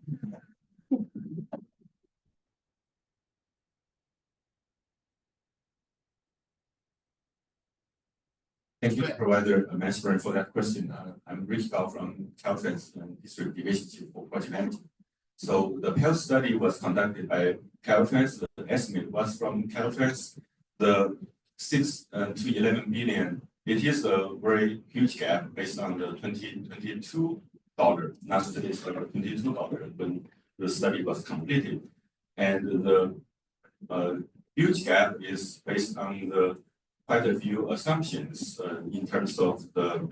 Thank you, Supervisor Mashburn, for that question. I'm Rich Gao from Caltrans District Division Chief for Project Management. So the PEL study was conducted by Caltrans. The estimate was from Caltrans. The 6 to 11 billion. It is a very huge gap based on the 2022 dollar, not today's dollar, $22 when the study was completed, and the huge gap is based on the quite a few assumptions in terms of the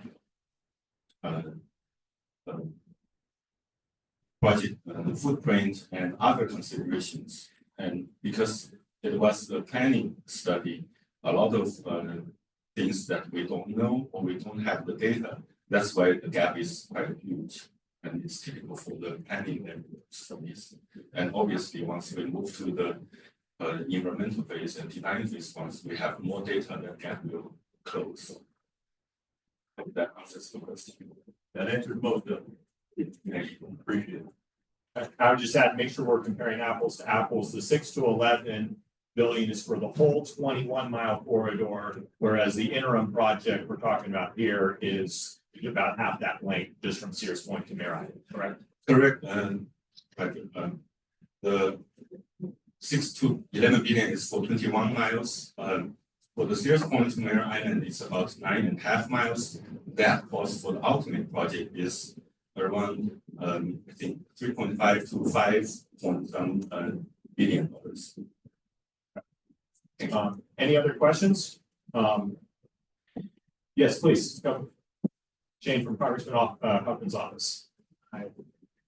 project footprint and other considerations. And because it was a planning study, a lot of things that we don't know or we don't have the data. That's why the gap is quite huge, and it's typical for the planning and studies. And obviously, once we move to the environmental phase and design phase, once we have more data, the gap will close. Hope that answers the question. That answered most of it. Thank you. Appreciate it. I would just add, make sure we're comparing apples to apples. The 6 to 11 billion is for the whole 21-mile corridor, whereas the interim project we're talking about here is about half that length, just from Sears Point to Mare, correct? Correct. The 6 to 11 billion is for 21 miles. For the Sears Point to Mare Island, it's about 9.5 miles. That cost for the ultimate project is around, I think, 3.5 to 5 billion dollars. Any other questions? Yes, please. Go. Chen from Congressman Huffman's office. Hi.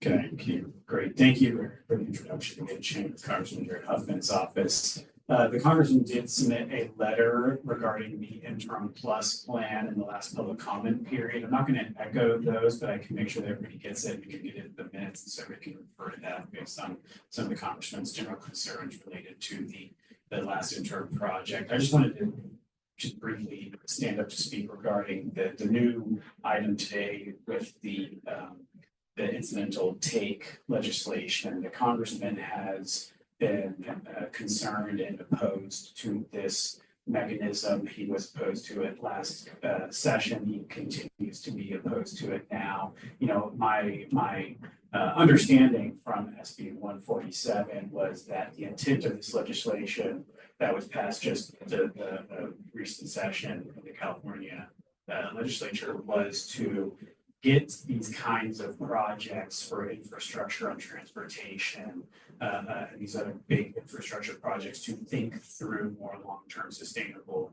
Thank you. Great. Thank you for the introduction. Again, Chen, Congressman here at Huffman's office. The Congressman did submit a letter regarding the interim plus plan in the last public comment period. I'm not going to echo those, but I can make sure that everybody gets it. We can get it in the minutes, and so we can refer to that based on some of the Congressman's general concerns related to the last interim project. I just wanted to just briefly stand up to speak regarding the new item today with the incidental take legislation. The Congressman has been concerned and opposed to this mechanism. He was opposed to it last session. He continues to be opposed to it now. You know, my understanding from SB 147 was that the intent of this legislation that was passed just the recent session of the California legislature was to get these kinds of projects for infrastructure and transportation, these other big infrastructure projects, to think through more long-term sustainable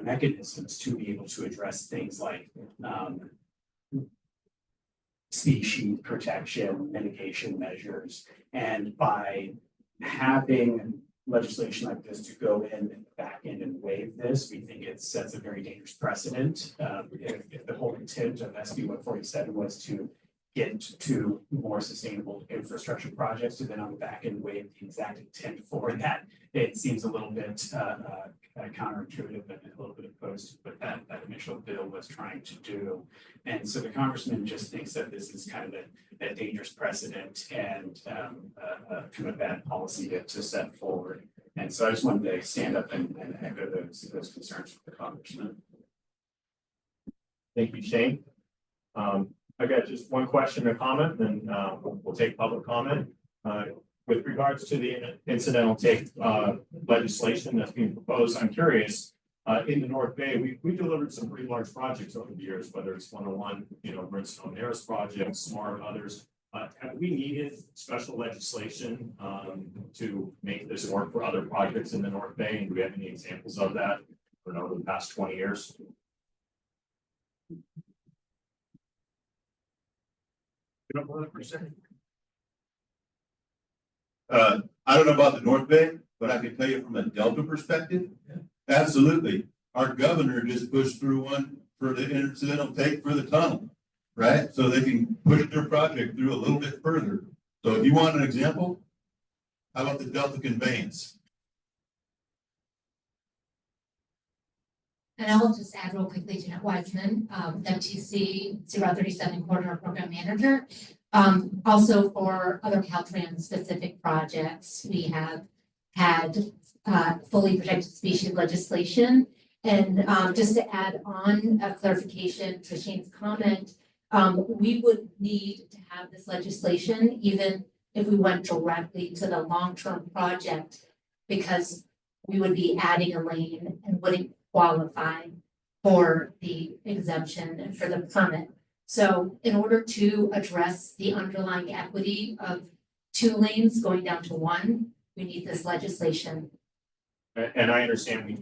mechanisms to be able to address things like species protection, mitigation measures. And by having legislation like this to go in and back in and waive this, we think it sets a very dangerous precedent. If the whole intent of SB 147 was to get to more sustainable infrastructure projects, to then on the back end waive the exact intent for that, it seems a little bit counterintuitive and a little bit opposed to what that initial bill was trying to do. And so the congressman just thinks that this is kind of a dangerous precedent and kind of bad policy to set forward. And so I just wanted to stand up and echo those concerns with the congressman. Thank you, Shane. I got just one question or comment, then we'll take public comment. With regards to the incidental take legislation that's being proposed, I'm curious, in the North Bay, we delivered some pretty large projects over the years, whether it's 101, Brimstone Mare's project, SMART, others. Have we needed special legislation to make this work for other projects in the North Bay? And do we have any examples of that over the past 20 years? I don't know about the North Bay, but I can tell you from a Delta perspective, absolutely. Our governor just pushed through one for the incidental take for the tunnel, right? So they can push their project through a little bit further. So if you want an example, how about the Delta conveyance? And I'll just add real quickly, Jeanette Wiseman, MTC 037 Corridor Program Manager. Also for other Caltrans specific projects, we have had fully protected species legislation. And just to add on a clarification to Shane's comment, we would need to have this legislation even if we went directly to the long-term project, because we would be adding a lane and wouldn't qualify for the exemption and for the permit. So in order to address the underlying equity of 2 lanes going down to 1, we need this legislation. And I understand we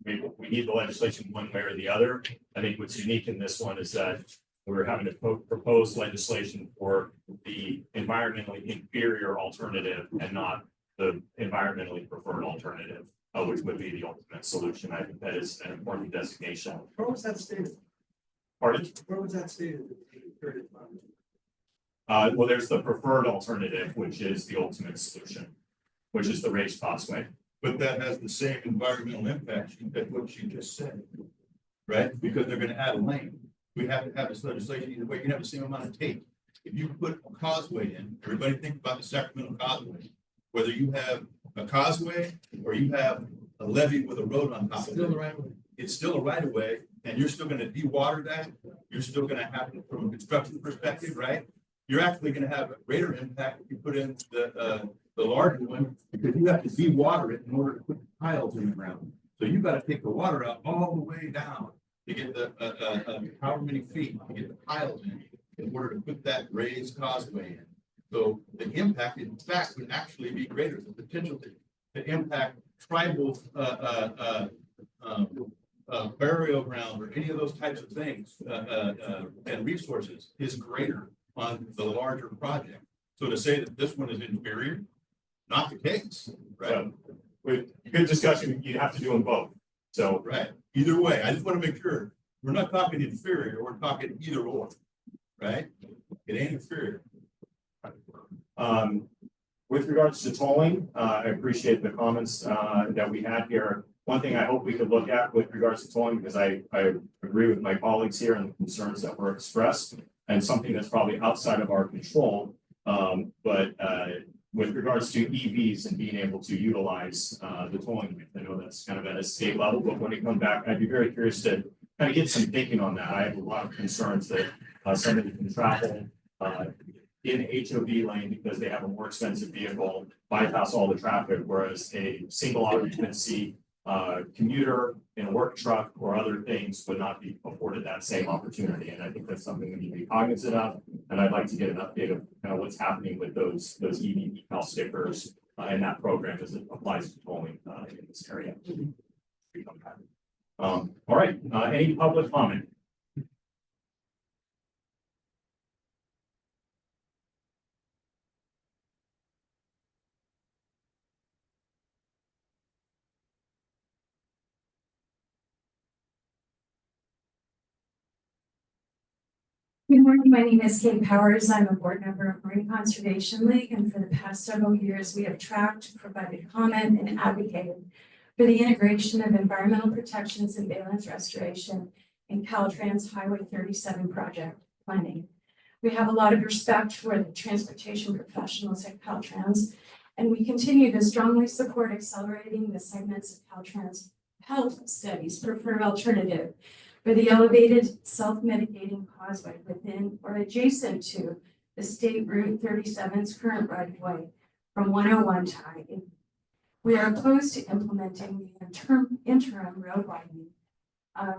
need the legislation one way or the other. I think what's unique in this one is that we're having to propose legislation for the environmentally inferior alternative and not the environmentally preferred alternative, which would be the ultimate solution. I think that is an important designation. Where was that stated? Pardon? Where was that stated? Well, there's the preferred alternative, which is the ultimate solution, which is the raised causeway. But that has the same environmental impact as what you just said, right? Because they're gonna add a lane. We have to have this legislation either way. You can have the same amount of take. If you put a causeway in, everybody think about the Sacramento causeway. Whether you have a causeway or you have a levee with a road on top of it. Still the right way. It's still a right of way, and you're still gonna de-water that. You're still gonna have, from a construction perspective, right? You're actually gonna have a greater impact if you put in the larger one, because you have to de-water it in order to put piles in the ground. So you gotta take the water out all the way down to get the however many feet to get the piles in order to put that raised causeway in. So the impact, in fact, would actually be greater. The potential to impact tribal burial ground or any of those types of things and resources is greater on the larger project. So to say that this one is inferior, not the case, right? With good discussion, you have to do them both. So right, either way, I just want to make sure we're not talking inferior, we're talking either or, right? It ain't inferior. With regards to tolling, I appreciate the comments that we had here. One thing I hope we could look at with regards to tolling, because I agree with my colleagues here and the concerns that were expressed, and something that's probably outside of our control. But with regards to EVs and being able to utilize the tolling length. I know that's kind of at a state level, but when it comes back, I'd be very curious to kind of get some thinking on that. I have a lot of concerns that somebody can travel in HOV lane because they have a more expensive vehicle, bypass all the traffic, whereas a single occupancy commuter in a work truck or other things would not be afforded that same opportunity. And I think that's something we need to be cognizant of. And I'd like to get an update of kind of what's happening with those EV decal stickers and that program as it applies to tolling in this area. All right, any public comment? Good morning, my name is Kate Powers. I'm a board member of Marine Conservation League, and for the past several years, we have tracked, provided comment, and advocated for the integration of environmental protections and valence restoration in Caltrans Highway 37 project planning. We have a lot of respect for the transportation professionals at Caltrans, and we continue to strongly support accelerating the segments of Caltrans health studies preferred alternative for the elevated self-mitigating causeway within or adjacent to the State Route 37's current right-of-way from 101 to I-80. We are opposed to implementing the interim road widening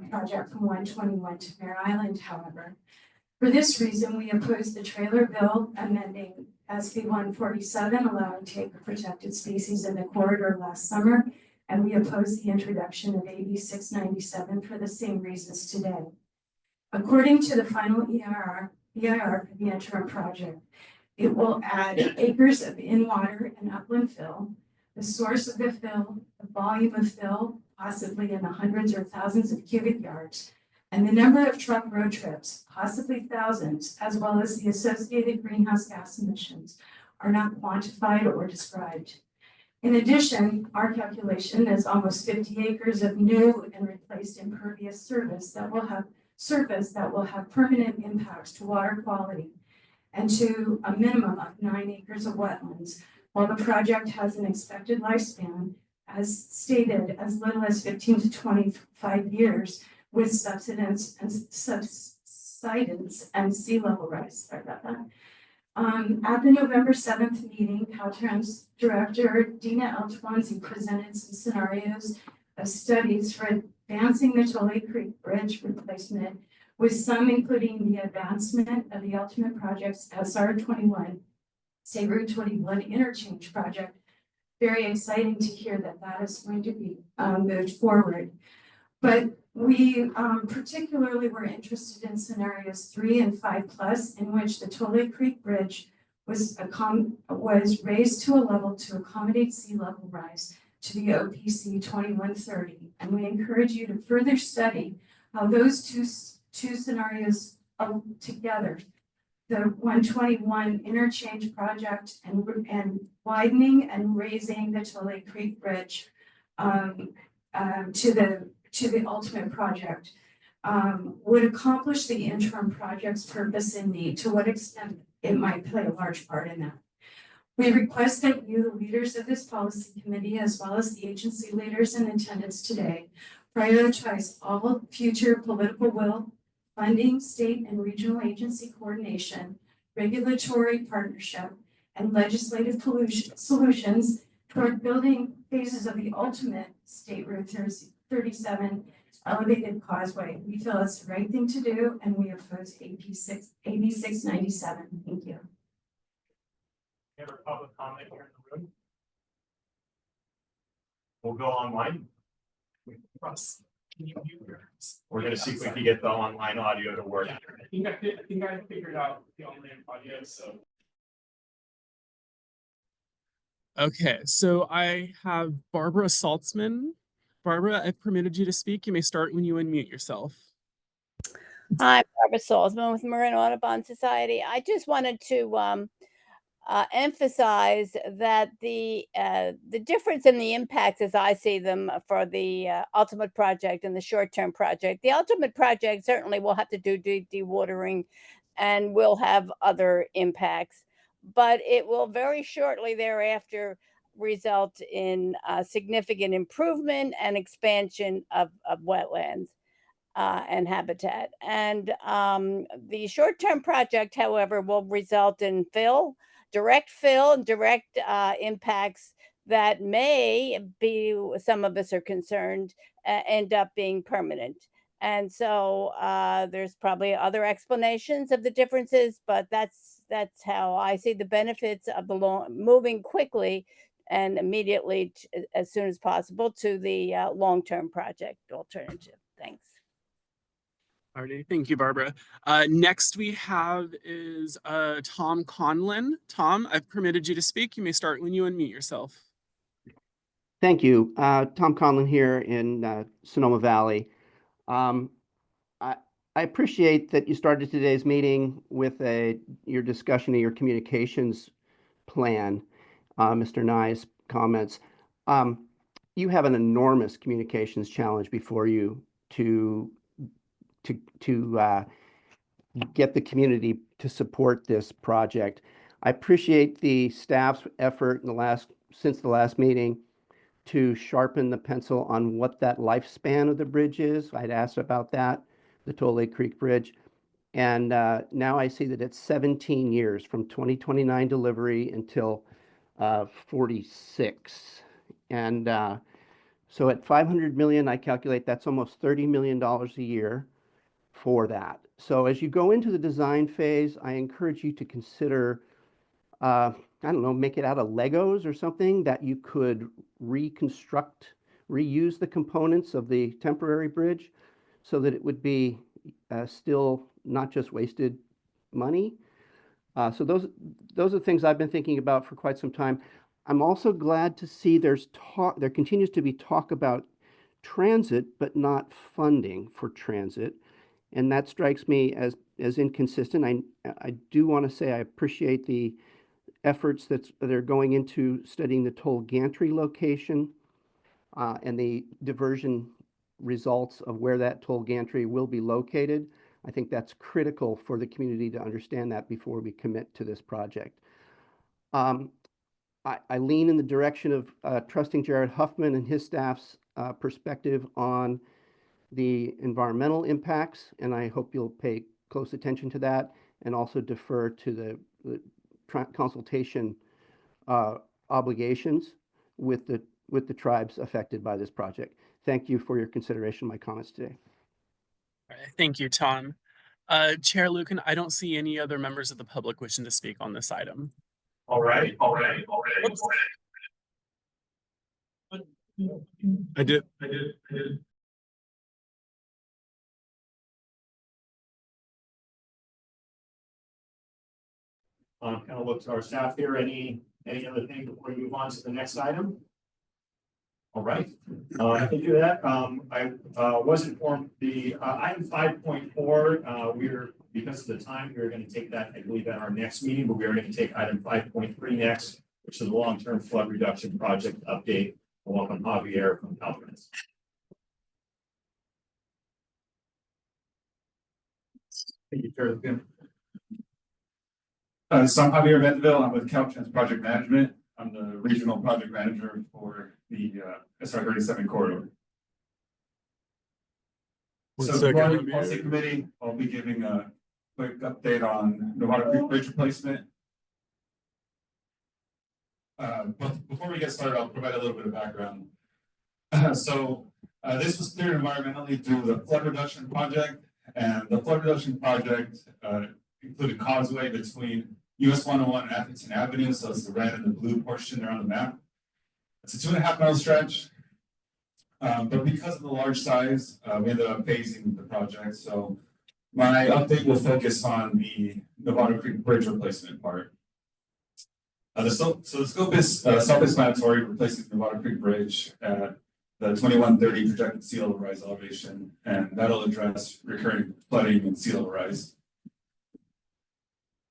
project from 121 to Mare Island, however. For this reason, we oppose the trailer bill amending SB 147, allowing take of protected species in the corridor last summer, and we oppose the introduction of AB 697 for the same reasons today. According to the final EIR for the interim project, it will add acres of in-water and upland fill, the source of the fill, the volume of fill, possibly in the hundreds or thousands of cubic yards, and the number of truck road trips, possibly thousands, as well as the associated greenhouse gas emissions, are not quantified or described. In addition, our calculation is almost 50 acres of new and replaced impervious surface that will have permanent impacts to water quality and to a minimum of 9 acres of wetlands, while the project has an expected lifespan, as stated, as little as 15 to 25 years with subsidence and sea level rise. Sorry about that. At the November 7th meeting, Caltrans Director Dina Eltwanzi presented some scenarios of studies for advancing the Tully Creek Bridge replacement, with some including the advancement of the ultimate project's SR 21, State Route 21 interchange project. Very exciting to hear that that is going to be moved forward. But we particularly were interested in scenarios 3 and 5+, in which the Tully Creek Bridge was raised to a level to accommodate sea level rise to the OPC 2130. And we encourage you to further study how those two scenarios together, the 121 interchange project and widening and raising the Tully Creek Bridge to the ultimate project, would accomplish the interim project's purpose and need, to what extent it might play a large part in that. We request that you, the leaders of this policy committee, as well as the agency leaders in attendance today, prioritize all future political will, funding, state and regional agency coordination, regulatory partnership, and legislative solutions toward building phases of the ultimate State Route 37 elevated causeway. We feel it's the right thing to do, and we oppose AB 697. Thank you. Any other public comment here in the room? We'll go online. We're going to see if we can get the online audio to work. Yeah, I think I figured out the online audio, so. Okay, so I have Barbara Saltzman. Barbara, I've permitted you to speak. You may start when you unmute yourself. Hi, Barbara Saltzman with Marin Audubon Society. I just wanted to emphasize that the difference in the impacts as I see them for the ultimate project and the short-term project. The ultimate project certainly will have to do dewatering and will have other impacts. but it will very shortly thereafter result in significant improvement and expansion of wetlands and habitat. And the short-term project, however, will result in direct fill and direct impacts that may be, some of us are concerned, end up being permanent. And so there's probably other explanations of the differences, but that's how I see the benefits of the moving quickly and immediately as soon as possible to the long-term project alternative. Thanks. All right, thank you, Barbara. Next we have is Tom Conlon. Tom, I've permitted you to speak. You may start when you unmute yourself. Thank you. Tom Conlon here in Sonoma Valley. I appreciate that you started today's meeting with your discussion of your communications plan, Mr. Nye's comments. You have an enormous communications challenge before you to get the community to support this project. I appreciate the staff's effort since the last meeting to sharpen the pencil on what that lifespan of the bridge is. I'd asked about that, the Toll Lake Creek Bridge. And now I see that it's 17 years from 2029 delivery until 46. And so at 500 million, I calculate that's almost $30 million a year for that. So as you go into the design phase, I encourage you to consider, I don't know, make it out of Legos or something that you could reuse the components of the temporary bridge so that it would be still not just wasted money. So those are things I've been thinking about for quite some time. I'm also glad to see there continues to be talk about transit, but not funding for transit. And that strikes me as inconsistent. I do want to say I appreciate the efforts that are going into studying the toll gantry location and the diversion results of where that toll gantry will be located. I think that's critical for the community to understand that before we commit to this project. I lean in the direction of trusting Jared Huffman and his staff's perspective on the environmental impacts, and I hope you'll pay close attention to that and also defer to the consultation obligations with the tribes affected by this project. Thank you for your consideration of my comments today. All right, thank you, Tom. Chair Lucan, I don't see any other members of the public wishing to speak on this item. All right. I did. Kind of look to our staff here. Any other thing before we move on to the next item? All right. I can do that. I was informed the item 5.4. Because of the time, we're going to take that, I believe, at our next meeting, but we are going to take item 5.3 next, which is the long-term flood reduction project update. Welcome Javier from Caltrans. Thank you, Chair Lucan. So I'm Javier Mendeville. I'm with Caltrans Project Management. I'm the regional project manager for the SR 37 corridor. So the Policy Committee, I'll be giving a quick update on Nevada Creek Bridge replacement. But before we get started, I'll provide a little bit of background. This was cleared environmentally through the flood reduction project, and the flood reduction project included causeway between US 101 and Atherton Avenue, so it's the red and the blue portion there on the map. It's a 2.5-mile stretch, but because of the large size, we ended up phasing the project. So my update will focus on the Nevada Creek Bridge replacement part. The scope is self-explanatory, replacing the Nevada Creek Bridge at the 2130 projected sea level rise elevation, and that'll address recurring flooding and sea level rise.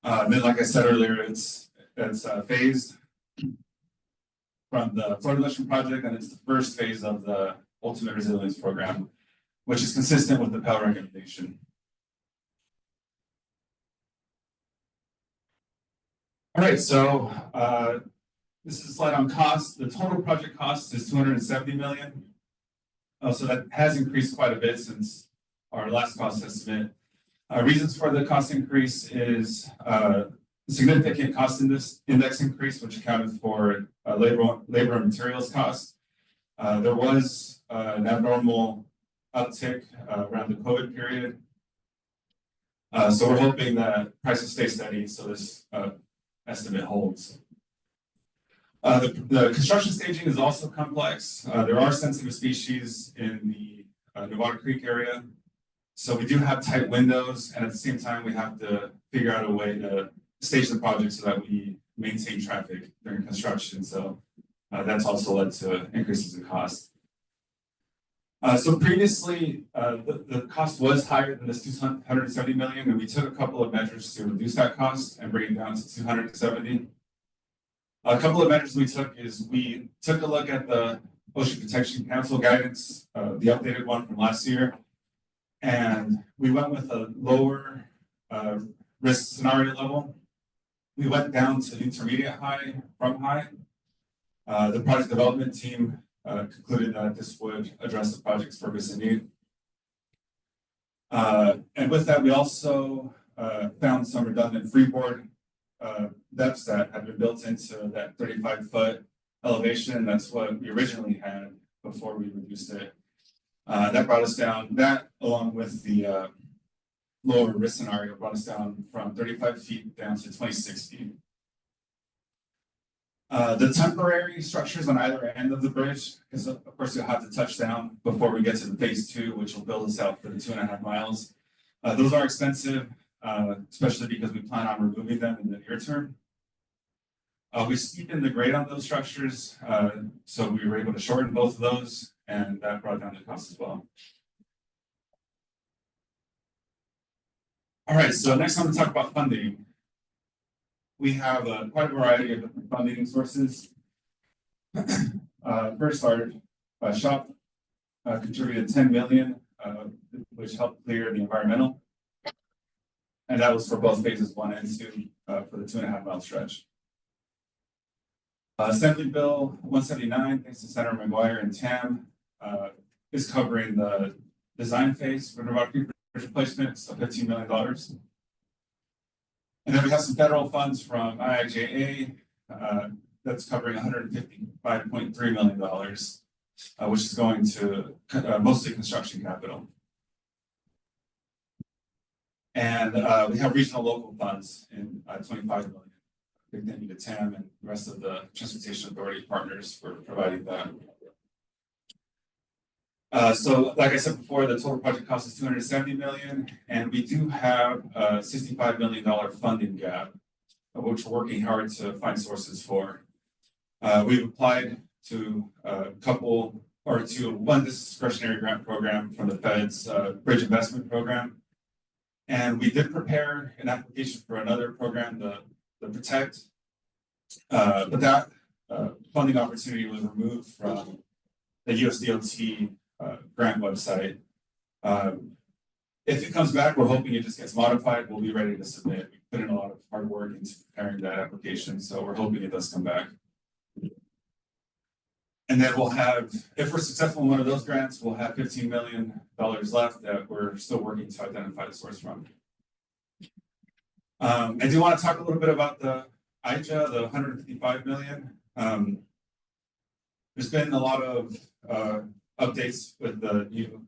Then, like I said earlier, it's phased from the flood reduction project, and it's the first phase of the Ultimate Resilience Program, which is consistent with the Pell recommendation. All right, so this is a slide on cost. The total project cost is 270 million. So that has increased quite a bit since our last cost estimate. Reasons for the cost increase is significant cost index increase, which accounted for labor and materials costs. There was an abnormal uptick around the COVID period. So we're hoping that prices stay steady, so this estimate holds. The construction staging is also complex. There are sensitive species in the Nevada Creek area. So we do have tight windows, and at the same time, we have to figure out a way to stage the project so that we maintain traffic during construction. So that's also led to increases in cost. So previously, the cost was higher than this 270 million, and we took a couple of measures to reduce that cost and bring it down to 270. A couple of measures we took is we took a look at the Ocean Protection Council guidance, the updated one from last year, and we went with a lower risk scenario level. We went down to intermediate high from high. The project development team concluded that this would address the project's purpose and need. And with that, we also found some redundant freeboard depths that had been built into that 35-foot elevation. That's what we originally had before we reduced it. That brought us down, that along with the lower risk scenario brought us down from 35 feet down to 26 feet. The temporary structures on either end of the bridge, because of course you'll have to touch down before we get to the phase 2, which will build us out for the 2.5 miles. Those are expensive, especially because we plan on removing them in the near term. We steepened the grade on those structures, so we were able to shorten both of those, and that brought down the cost as well. All right, so next I'm going to talk about funding. We have quite a variety of different funding sources. First, our shop contributed 10 million, which helped clear the environmental. And that was for both phases 1 and 2 for the 2.5 mile stretch. Assembly Bill 179, thanks to Senator McGuire and TAM, is covering the design phase for Nevada Creek Bridge replacement, so $15 million. And then we have some federal funds from IIJA that's covering $155.3 million, which is going to mostly construction capital. And we have regional local funds in 25 million. Big thank you to TAM and the rest of the Transportation Authority partners for providing that. So like I said before, the total project cost is 270 million, and we do have a $65 million funding gap, which we're working hard to find sources for. We've applied to one discretionary grant program from the Fed's Bridge Investment Program. And we did prepare an application for another program, the Protect, but that funding opportunity was removed from the USDOT grant website. If it comes back, we're hoping it just gets modified. We'll be ready to submit. We put in a lot of hard work into preparing that application, so we're hoping it does come back. And then we'll have, if we're successful in one of those grants, we'll have $15 million left that we're still working to identify the source from. I do want to talk a little bit about the IJA, the 155 million. There's been a lot of updates with the new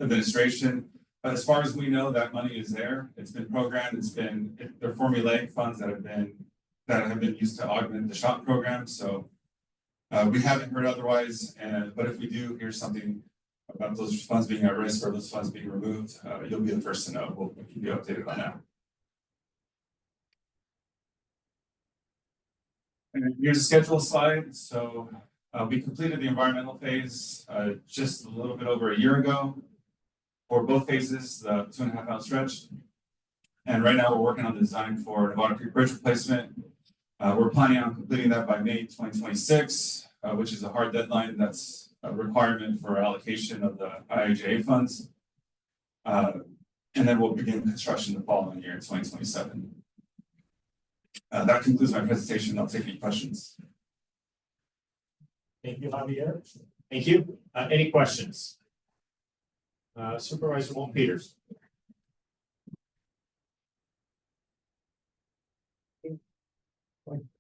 administration. But as far as we know, that money is there. It's been programmed. They're formulaic funds that have been used to augment the SHOP program. So we haven't heard otherwise. But if we do hear something about those funds being at risk or those funds being removed, you'll be the first to know. We'll keep you updated on that. And here's a schedule slide. So we completed the environmental phase just a little bit over a year ago for both phases, the 2.5 mile stretch. And right now we're working on the design for Nevada Creek Bridge replacement. We're planning on completing that by May 2026, which is a hard deadline. That's a requirement for allocation of the IIJA funds. And then we'll begin construction the following year, 2027. That concludes my presentation. I'll take any questions. Thank you, Javier. Thank you. Any questions? Supervisor Walt Peters.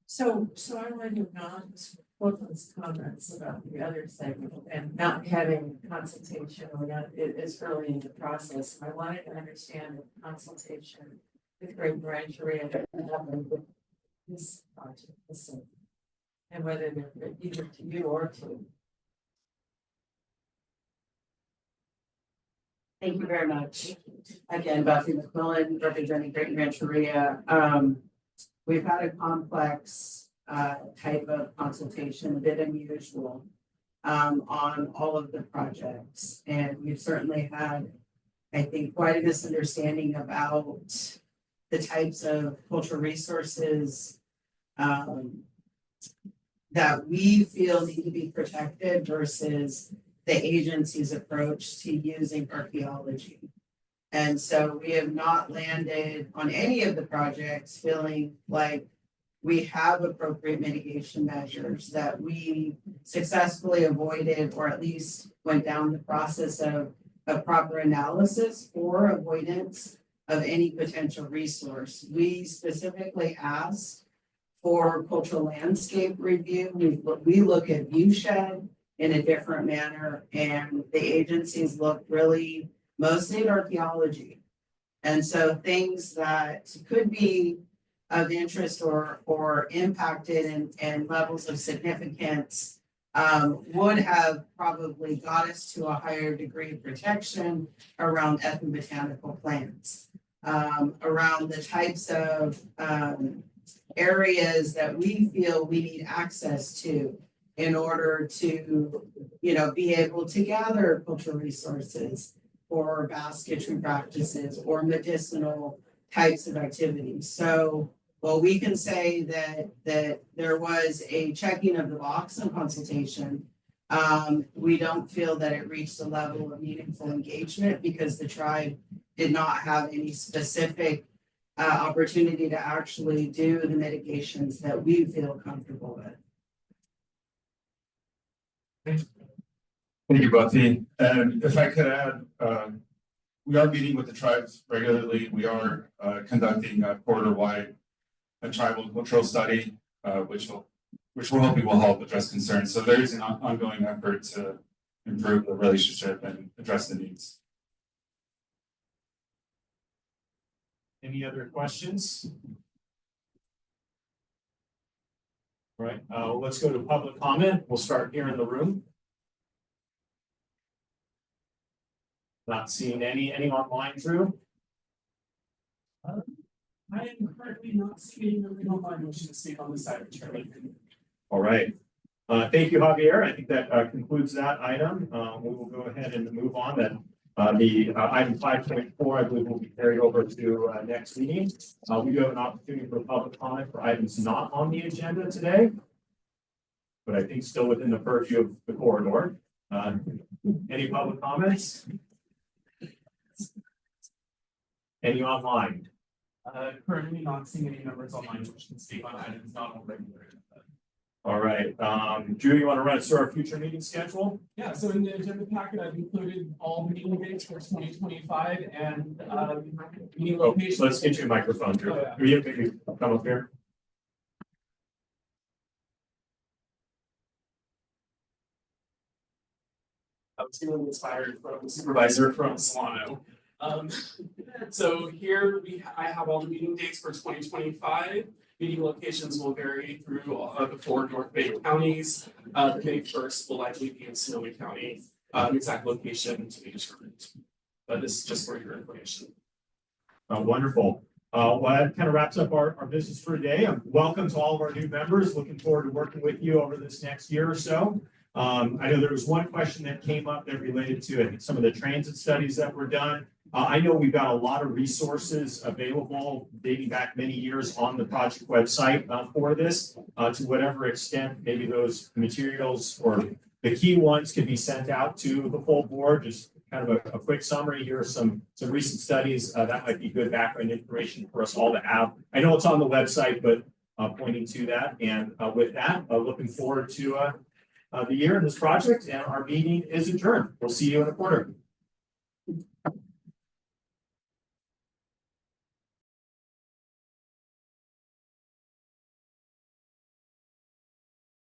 So I want to acknowledge Brooklyn's comments about the other segment and not having consultation or not, it is early in the process. I wanted to understand the consultation with Great Rancheria that happened with this project, and whether they're either to you or to. Thank you very much. Again, Buffy McMillan, representing Great Rancheria. We've had a complex type of consultation, a bit unusual on all of the projects. And we've certainly had, I think, quite a misunderstanding about the types of cultural resources that we feel need to be protected versus the agency's approach to using archaeology. And so we have not landed on any of the projects feeling like we have appropriate mitigation measures, that we successfully avoided or at least went down the process of a proper analysis for avoidance of any potential resource. We specifically asked for cultural landscape review. We look at viewshed in a different manner, and the agencies look really mostly at archaeology. And so things that could be of interest or impacted in levels of significance would have probably got us to a higher degree of protection around ethnobotanical plants, around the types of areas that we feel we need access to in order to, be able to gather cultural resources or basketry practices or medicinal types of activities. So while we can say that there was a checking of the box on consultation, we don't feel that it reached a level of meaningful engagement because the tribe did not have any specific opportunity to actually do the mitigations that we feel comfortable with. Thank you, Buffy. And if I could add, we are meeting with the tribes regularly. We are conducting a quarter-wide tribal cultural study, which we're hoping will help address concerns. So there is an ongoing effort to improve the relationship and address the needs. Any other questions? All right, let's go to public comment. We'll start here in the room. Not seeing any online, Drew? I am currently not seeing the online motion to speak on this item, Chairman. All right. Thank you, Javier. I think that concludes that item. We will go ahead and move on. That the item 5.4, I believe, will be carried over to next meeting. We do have an opportunity for public comment for items not on the agenda today, but I think still within the purview of the corridor. Any public comments? Any online? Currently not seeing any members online which can speak on items not on regular agenda. All right, Drew, you want to run us through our future meeting schedule? Yeah, so in the agenda packet, I've included all the meeting dates for 2025 and meeting locations. Let's get you a microphone, Drew. Will you maybe come up here? I was feeling inspired from the supervisor from Solano. So here I have all the meeting dates for 2025. Meeting locations will vary through the 4 North Bay counties. The May 1st will likely be in Sonoma County. Exact location to be determined. But this is just for your information. Wonderful. Well, that kind of wraps up our business for today. Welcome to all of our new members. Looking forward to working with you over this next year or so. I know there was one question that came up that related to, I think, some of the transit studies that were done. I know we've got a lot of resources available dating back many years on the project website for this. To whatever extent, maybe those materials or the key ones can be sent out to the full board. Just kind of a quick summary. Here are some recent studies that might be good background information for us all to have. I know it's on the website, but pointing to that. And with that, looking forward to the year in this project, and our meeting is adjourned. We'll see you in a quarter.